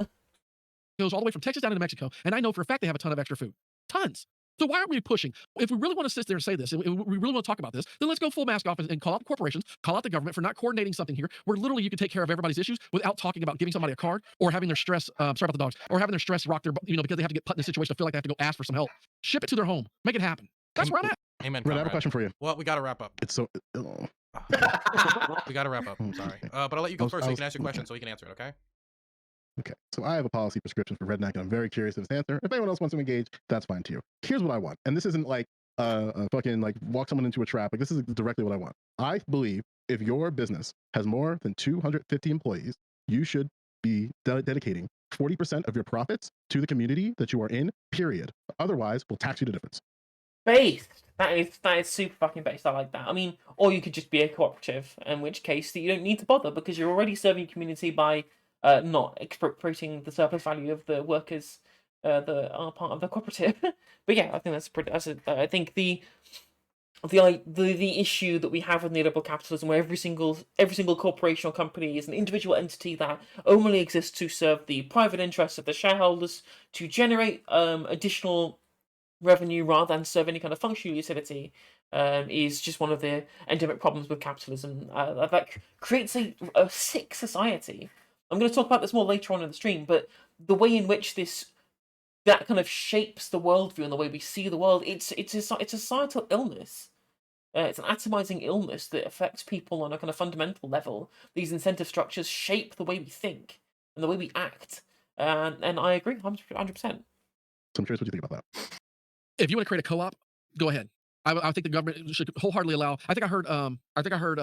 Goes all the way from Texas down into Mexico, and I know for a fact they have a ton of extra food. Tons. So why aren't we pushing? If we really want to sit there and say this, and we really want to talk about this, then let's go full mask off and call out the corporations, call out the government for not coordinating something here where literally you can take care of everybody's issues without talking about giving somebody a card or having their stress, sorry about the dogs, or having their stress rock their, because they have to get put in a situation to feel like they have to go ask for some help. Ship it to their home. Make it happen. That's where I'm at. Amen. Red, I have a question for you. Well, we got to wrap up. It's so... We got to wrap up. I'm sorry. But I'll let you go first so you can ask your question so you can answer it, okay? Okay, so I have a policy prescription for Redneck, and I'm very curious of his answer. If anyone else wants to engage, that's fine too. Here's what I want, and this isn't like fucking like walk someone into a trap. Like this is directly what I want. I believe if your business has more than 250 employees, you should be dedicating 40% of your profits to the community that you are in, period. Otherwise, we'll tax you the difference. Based. That is super fucking based. I like that. I mean, or you could just be a cooperative, in which case that you don't need to bother because you're already serving your community by not expropriating the surplus value of the workers that are part of the cooperative. But yeah, I think that's pretty. I think the issue that we have with neoliberal capitalism, where every single corporation or company is an individual entity that only exists to serve the private interests of the shareholders to generate additional revenue rather than serve any kind of functional utility, is just one of the endemic problems with capitalism that creates a sick society. I'm going to talk about this more later on in the stream, but the way in which that kind of shapes the worldview and the way we see the world, it's a societal illness. It's an atomizing illness that affects people on a kind of fundamental level. These incentive structures shape the way we think and the way we act. And I agree 100%. So I'm curious what you think about that. If you want to create a co-op, go ahead. I think the government should wholeheartedly allow. I think I heard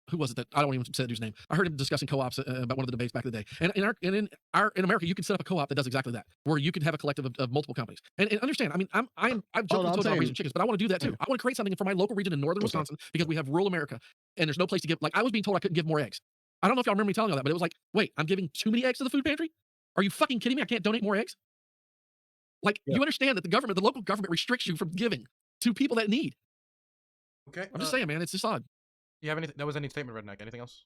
who was it that I don't even say the dude's name. I heard him discussing co-ops about one of the debates back in the day. And in America, you can set up a co-op that does exactly that, where you can have a collective of multiple companies. And understand, I mean, I've joked and told about raising chickens, but I want to do that too. I want to create something for my local region in northern Wisconsin because we have rural America, and there's no place to give. Like I was being told I couldn't give more eggs. I don't know if y'all remember me telling y'all that, but it was like, wait, I'm giving too many eggs to the food pantry? Are you fucking kidding me? I can't donate more eggs? Like you understand that the local government restricts you from giving to people that need. Okay. I'm just saying, man, it's just odd. You have anything? That was any statement, Redneck. Anything else?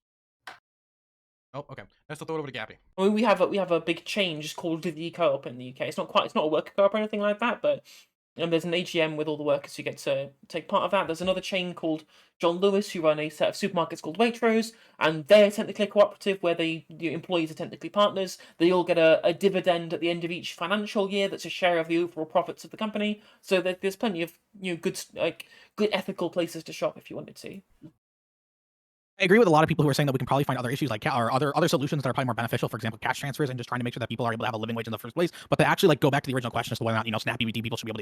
Oh, okay. Let's throw it over to Gappy. I mean, we have a big chain just called the Co-op in the UK. It's not a worker co-op or anything like that, but there's an AGM with all the workers who get to take part of that. There's another chain called John Lewis who run a set of supermarkets called Waitrose, and they're technically a cooperative where the employees are technically partners. They all get a dividend at the end of each financial year that's a share of the overall profits of the company. So there's plenty of good ethical places to shop if you wanted to. I agree with a lot of people who are saying that we can probably find other issues like or other solutions that are probably more beneficial. For example, cash transfers and just trying to make sure that people are able to have a living wage in the first place. But to actually go back to the original question as to whether or not SNAP EBT people should be able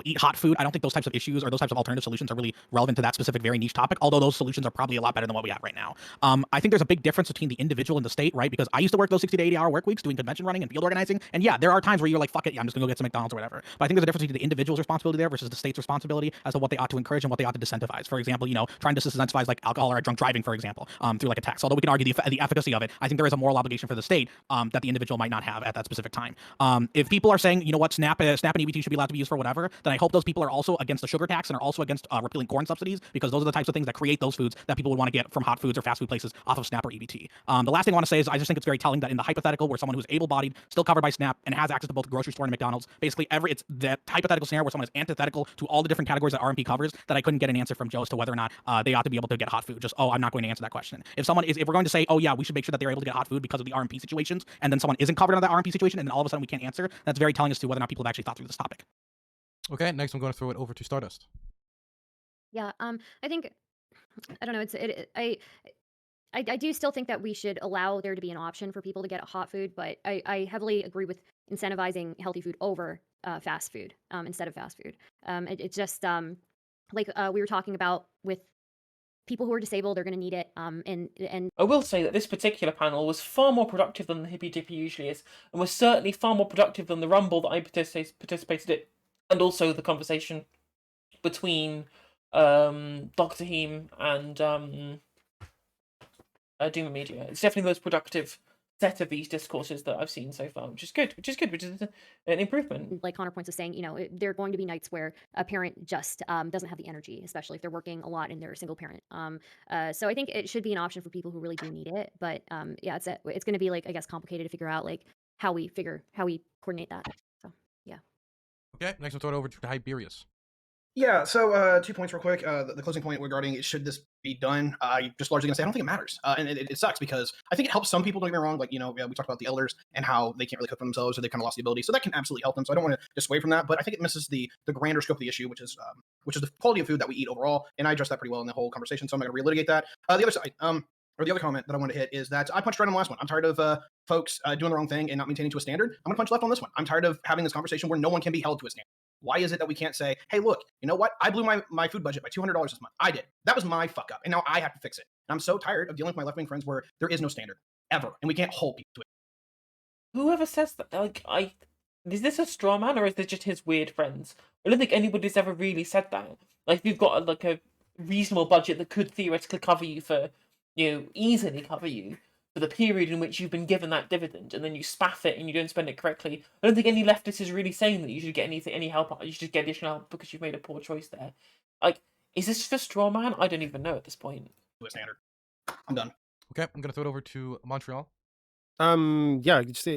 to eat hot food. I don't think those types of issues or those types of alternative solutions are really relevant to that specific very niche topic. Although those solutions are probably a lot better than what we have right now. I think there's a big difference between the individual and the state, right? Because I used to work those 60 to 80 hour work weeks doing convention running and field organizing. And yeah, there are times where you're like, fuck it, yeah, I'm just gonna go get some McDonald's or whatever. But I think there's a difference between the individual's responsibility there versus the state's responsibility as to what they ought to encourage and what they ought to disincentivize. For example, trying to disincentivize like alcohol or drunk driving, for example, through like a tax. Although we can argue the efficacy of it, I think there is a moral obligation for the state that the individual might not have at that specific time. If people are saying, you know what, SNAP and EBT should be allowed to be used for whatever, then I hope those people are also against the sugar tax and are also against repealing corn subsidies, because those are the types of things that create those foods that people would want to get from hot foods or fast food places off of SNAP or EBT. The last thing I want to say is I just think it's very telling that in the hypothetical where someone who's able-bodied, still covered by SNAP, and has access to both grocery store and McDonald's, basically it's that hypothetical scenario where someone is antithetical to all the different categories that RMP covers, that I couldn't get an answer from Joe as to whether or not they ought to be able to get hot food. Just, I'm not going to answer that question. If we're going to say, yeah, we should make sure that they're able to get hot food because of the RMP situations, and then someone isn't covered under that RMP situation, and then all of a sudden we can't answer, that's very telling as to whether or not people have actually thought through this topic. Okay, next I'm going to throw it over to Stardust. Yeah, I think, I don't know, I do still think that we should allow there to be an option for people to get hot food, but I heavily agree with incentivizing healthy food over fast food instead of fast food. It's just like we were talking about with people who are disabled, they're going to need it. And I will say that this particular panel was far more productive than the Hippy Dippy usually is, and was certainly far more productive than the Rumble that I participated in, and also the conversation between Dr. Heem and Duma Media. It's definitely the most productive set of these discourses that I've seen so far, which is good, which is an improvement. Like Connor points is saying, there are going to be nights where a parent just doesn't have the energy, especially if they're working a lot and they're a single parent. So I think it should be an option for people who really do need it. But yeah, it's going to be like, I guess, complicated to figure out like how we coordinate that. So yeah. Okay, next we'll throw it over to Tiberius. Yeah, so 2 points real quick. The closing point regarding should this be done, I just largely going to say I don't think it matters. And it sucks because I think it helps some people, don't get me wrong. Like, we talked about the elders and how they can't really cook for themselves or they kind of lost the ability. So that can absolutely help them. So I don't want to dissuade from that. But I think it misses the grander scope of the issue, which is the quality of food that we eat overall. And I addressed that pretty well in the whole conversation. So I'm not going to relitigate that. The other side, or the other comment that I want to hit is that I punched right on the last one. I'm tired of folks doing the wrong thing and not maintaining to a standard. I'm going to punch left on this one. I'm tired of having this conversation where no one can be held to a standard. Why is it that we can't say, hey, look, you know what? I blew my food budget by $200 this month. I did. That was my fuck up. And now I have to fix it. And I'm so tired of dealing with my left wing friends where there is no standard ever. And we can't hold people to it. Whoever says that, like, is this a straw man or is this just his weird friends? I don't think anybody's ever really said that. Like, if you've got like a reasonable budget that could theoretically cover you for, easily cover you for the period in which you've been given that dividend, and then you spaff it and you don't spend it correctly. I don't think any leftist is really saying that you should get any help. You should get additional help because you've made a poor choice there. Like, is this just a straw man? I don't even know at this point. To a standard. I'm done. Okay, I'm gonna throw it over to Montreal. Yeah, just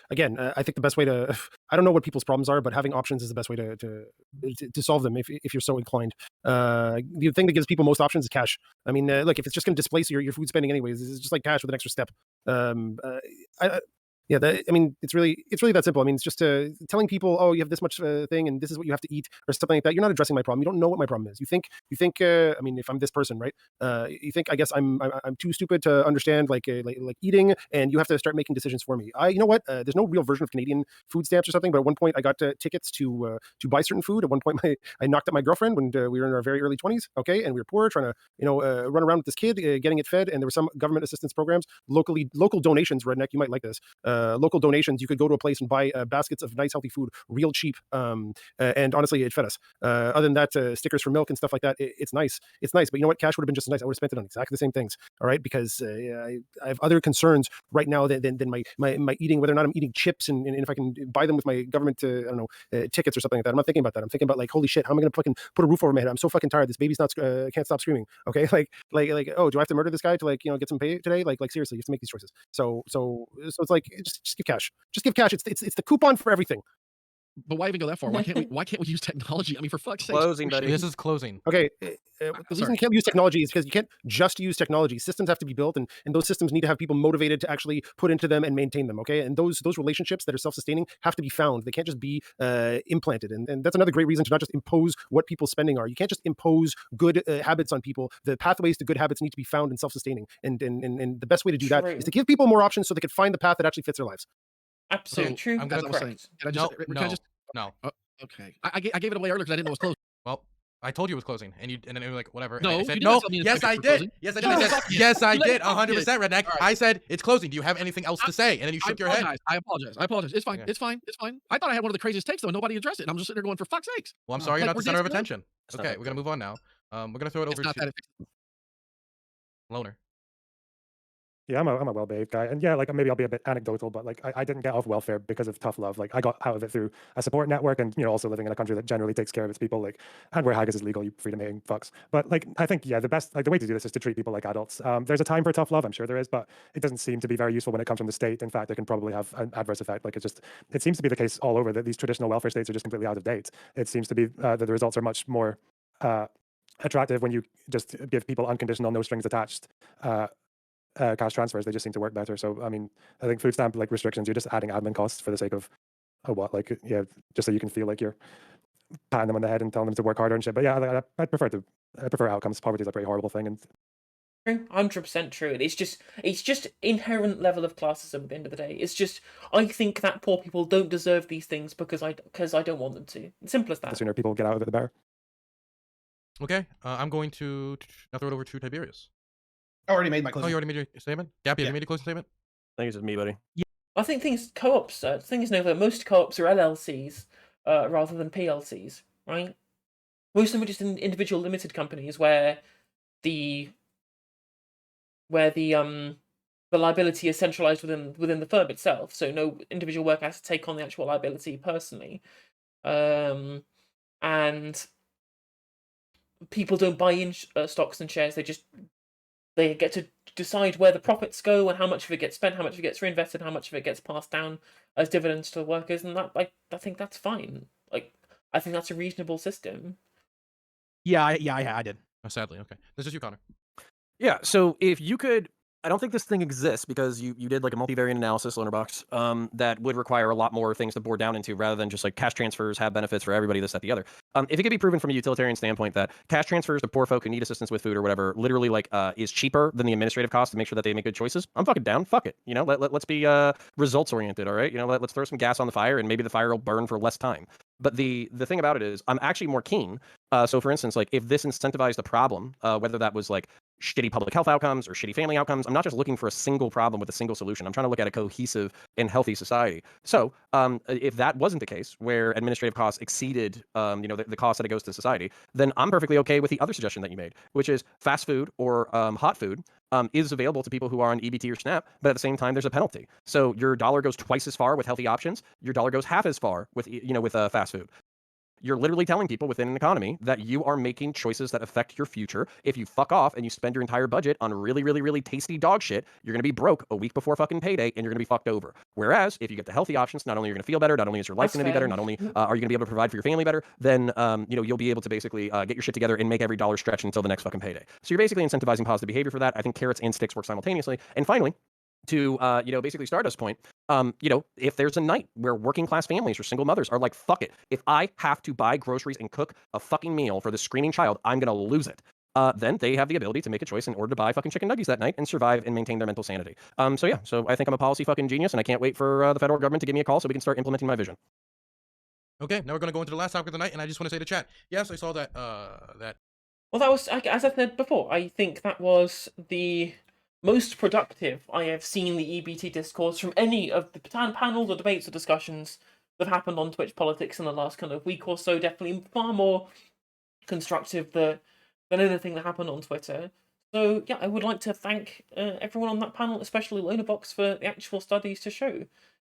again, I think the best way to I don't know what people's problems are, but having options is the best way to solve them if you're so inclined. The thing that gives people most options is cash. I mean, look, if it's just going to displace your food spending anyways, it's just like cash with an extra step. Yeah, I mean, it's really that simple. I mean, it's just telling people, oh, you have this much thing, and this is what you have to eat, or something like that. You're not addressing my problem. You don't know what my problem is. You think. I mean, if I'm this person, right? You think, I guess I'm too stupid to understand like eating, and you have to start making decisions for me. You know what? There's no real version of Canadian food stamps or something. But at one point, I got tickets to buy certain food. At one point, I knocked up my girlfriend when we were in our very early 20s. Okay, and we were poor, trying to run around with this kid, getting it fed, and there were some government assistance programs, local donations. Redneck, you might like this. Local donations, you could go to a place and buy baskets of nice healthy food real cheap, and honestly it fed us. Other than that, stickers for milk and stuff like that, it's nice, but you know what, cash would have been just as nice. I would have spent it on exactly the same things, all right, because I have other concerns right now than my eating, whether or not I'm eating chips, and if I can buy them with my government I don't know, tickets or something like that. I'm not thinking about that. I'm thinking about like, holy shit, how am I gonna fucking put a roof over my head? I'm so fucking tired. This baby's not can't stop screaming. Okay, like oh, do I have to murder this guy to get some pay today? Like seriously, you have to make these choices. So it's like just give cash. Just give cash. It's the coupon for everything. But why even go that far? Why can't we use technology? I mean, for fuck's sake. Closing, buddy. This is closing. Okay, the reason you can't use technology is because you can't just use technology. Systems have to be built, and those systems need to have people motivated to actually put into them and maintain them. Okay, and those relationships that are self-sustaining have to be found. They can't just be implanted, and that's another great reason to not just impose what people's spending are. You can't just impose good habits on people. The pathways to good habits need to be found and self-sustaining, and the best way to do that is to give people more options so they can find the path that actually fits their lives. Absolutely true. I'm That's gonna correct. No. Okay. I gave it away earlier because I didn't know it was closed. Well, I told you it was closing, and then you were like, whatever. No, and I said, you did no. not tell me Yes, it's I closing. did. Yes, I did. I said, yes, I did. 100%, Redneck. Right. I said it's closing. Do you have anything else to say? And then you shook your head. I apologize. It's fine. Okay. It's fine. I thought I had one of the craziest takes though. Nobody addressed it. And I'm just sitting there going, for fuck's sakes. Well, I'm sorry you're Like, not the we're center of dancing around. attention. It's not Okay, that we're gonna move on now. We're gonna throw it over It's not to that. Loner. Yeah, I'm a well-behaved guy, and yeah, like maybe I'll be a bit anecdotal, but like I didn't get off welfare because of tough love. Like I got out of it through a support network, and also living in a country that generally takes care of its people. Like, and where haggis is legal, you freedom-hating fucks. But like I think the way to do this is to treat people like adults. There's a time for tough love, I'm sure there is, but it doesn't seem to be very useful when it comes from the state. In fact, it can probably have an adverse effect. Like it seems to be the case all over that these traditional welfare states are just completely out of date. It seems to be that the results are much more attractive when you just give people unconditional, no strings attached cash transfers. They just seem to work better. So I mean, I think food stamp like restrictions, you're just adding admin costs for the sake of just so you can feel like you're patting them on the head and telling them to work harder and shit. But yeah, I prefer outcomes. Poverty is a pretty horrible thing, and 100% true. It's just inherent level of classism at the end of the day. It's just, I think that poor people don't deserve these things because I don't want them to. Simple as the that. sooner people get out of it, the better. Okay, I'm going to now throw it over to Tiberius. I already made my Oh, closing. you already made your statement? Gappy, have Yeah. you made your closing statement? I think it's just me, buddy. I think co-ops. The thing is, Nova, most co-ops are LLCs rather than PLCs, right? Most of them are just individual limited companies where the liability is centralized within the firm itself. So no individual worker has to take on the actual liability personally, and people don't buy in stocks and shares. They get to decide where the profits go and how much of it gets spent, how much of it gets reinvested, how much of it gets passed down as dividends to the workers, and that I think that's fine. Like I think that's a reasonable system. Yeah, I did. Oh, sadly, okay. This is you, Connor. Yeah, so if you could, I don't think this thing exists because you did like a multivariate analysis, Loanerbox, that would require a lot more things to bore down into rather than just like cash transfers have benefits for everybody, this, that, the other. If it could be proven from a utilitarian standpoint that cash transfers to poor folk who need assistance with food or whatever literally like is cheaper than the administrative cost to make sure that they make good choices, I'm fucking down. Fuck it. Let's be results oriented, all right? Let's throw some gas on the fire and maybe the fire will burn for less time. But the thing about it is, I'm actually more keen. So, for instance, like if this incentivized a problem, whether that was like shitty public health outcomes or shitty family outcomes, I'm not just looking for a single problem with a single solution. I'm trying to look at a cohesive and healthy society. So, if that wasn't the case, where administrative costs exceeded, the cost that it goes to society, then I'm perfectly okay with the other suggestion that you made, which is fast food or hot food is available to people who are on EBT or SNAP, but at the same time, there's a penalty. So your dollar goes twice as far with healthy options. Your dollar goes half as far with fast food. You're literally telling people within an economy that you are making choices that affect your future. If you fuck off and you spend your entire budget on really, really, really tasty dog shit, you're going to be broke a week before fucking payday and you're going to be fucked over. Whereas if you get the healthy options, not only are you going to feel better, not only is your life That's going to be fair. better, not only are you going to be able to provide for your family better, then you'll be able to basically get your shit together and make every dollar stretch until the next fucking payday. So you're basically incentivizing positive behavior for that. I think carrots and sticks work simultaneously. And finally, to basically Stardust's point, if there's a night where working class families or single mothers are like, fuck it, if I have to buy groceries and cook a fucking meal for the screaming child, I'm gonna lose it. Then they have the ability to make a choice in order to buy fucking chicken nuggets that night and survive and maintain their mental sanity. So I think I'm a policy fucking genius, and I can't wait for the federal government to give me a call so we can start implementing my vision. Okay, now we're gonna go into the last topic of the night, and I just want to say to chat. Yes, I saw that. Well, that was, as I said before, I think that was the most productive I have seen the EBT discourse from any of the panels or debates or discussions that have happened on Twitch politics in the last kind of week or so. Definitely far more constructive than anything that happened on Twitter. So yeah, I would like to thank everyone on that panel, especially Lonabox, for the actual studies to show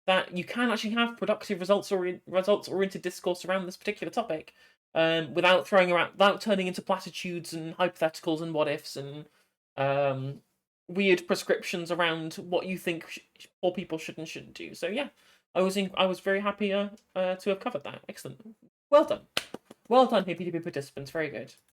that you can actually have productive results-oriented discourse around this particular topic, without turning into platitudes and hypotheticals and what ifs and weird prescriptions around what you think poor people should and shouldn't do. So yeah, I was very happy to have covered that. Excellent, well done, Hippy Dippy participants, very good.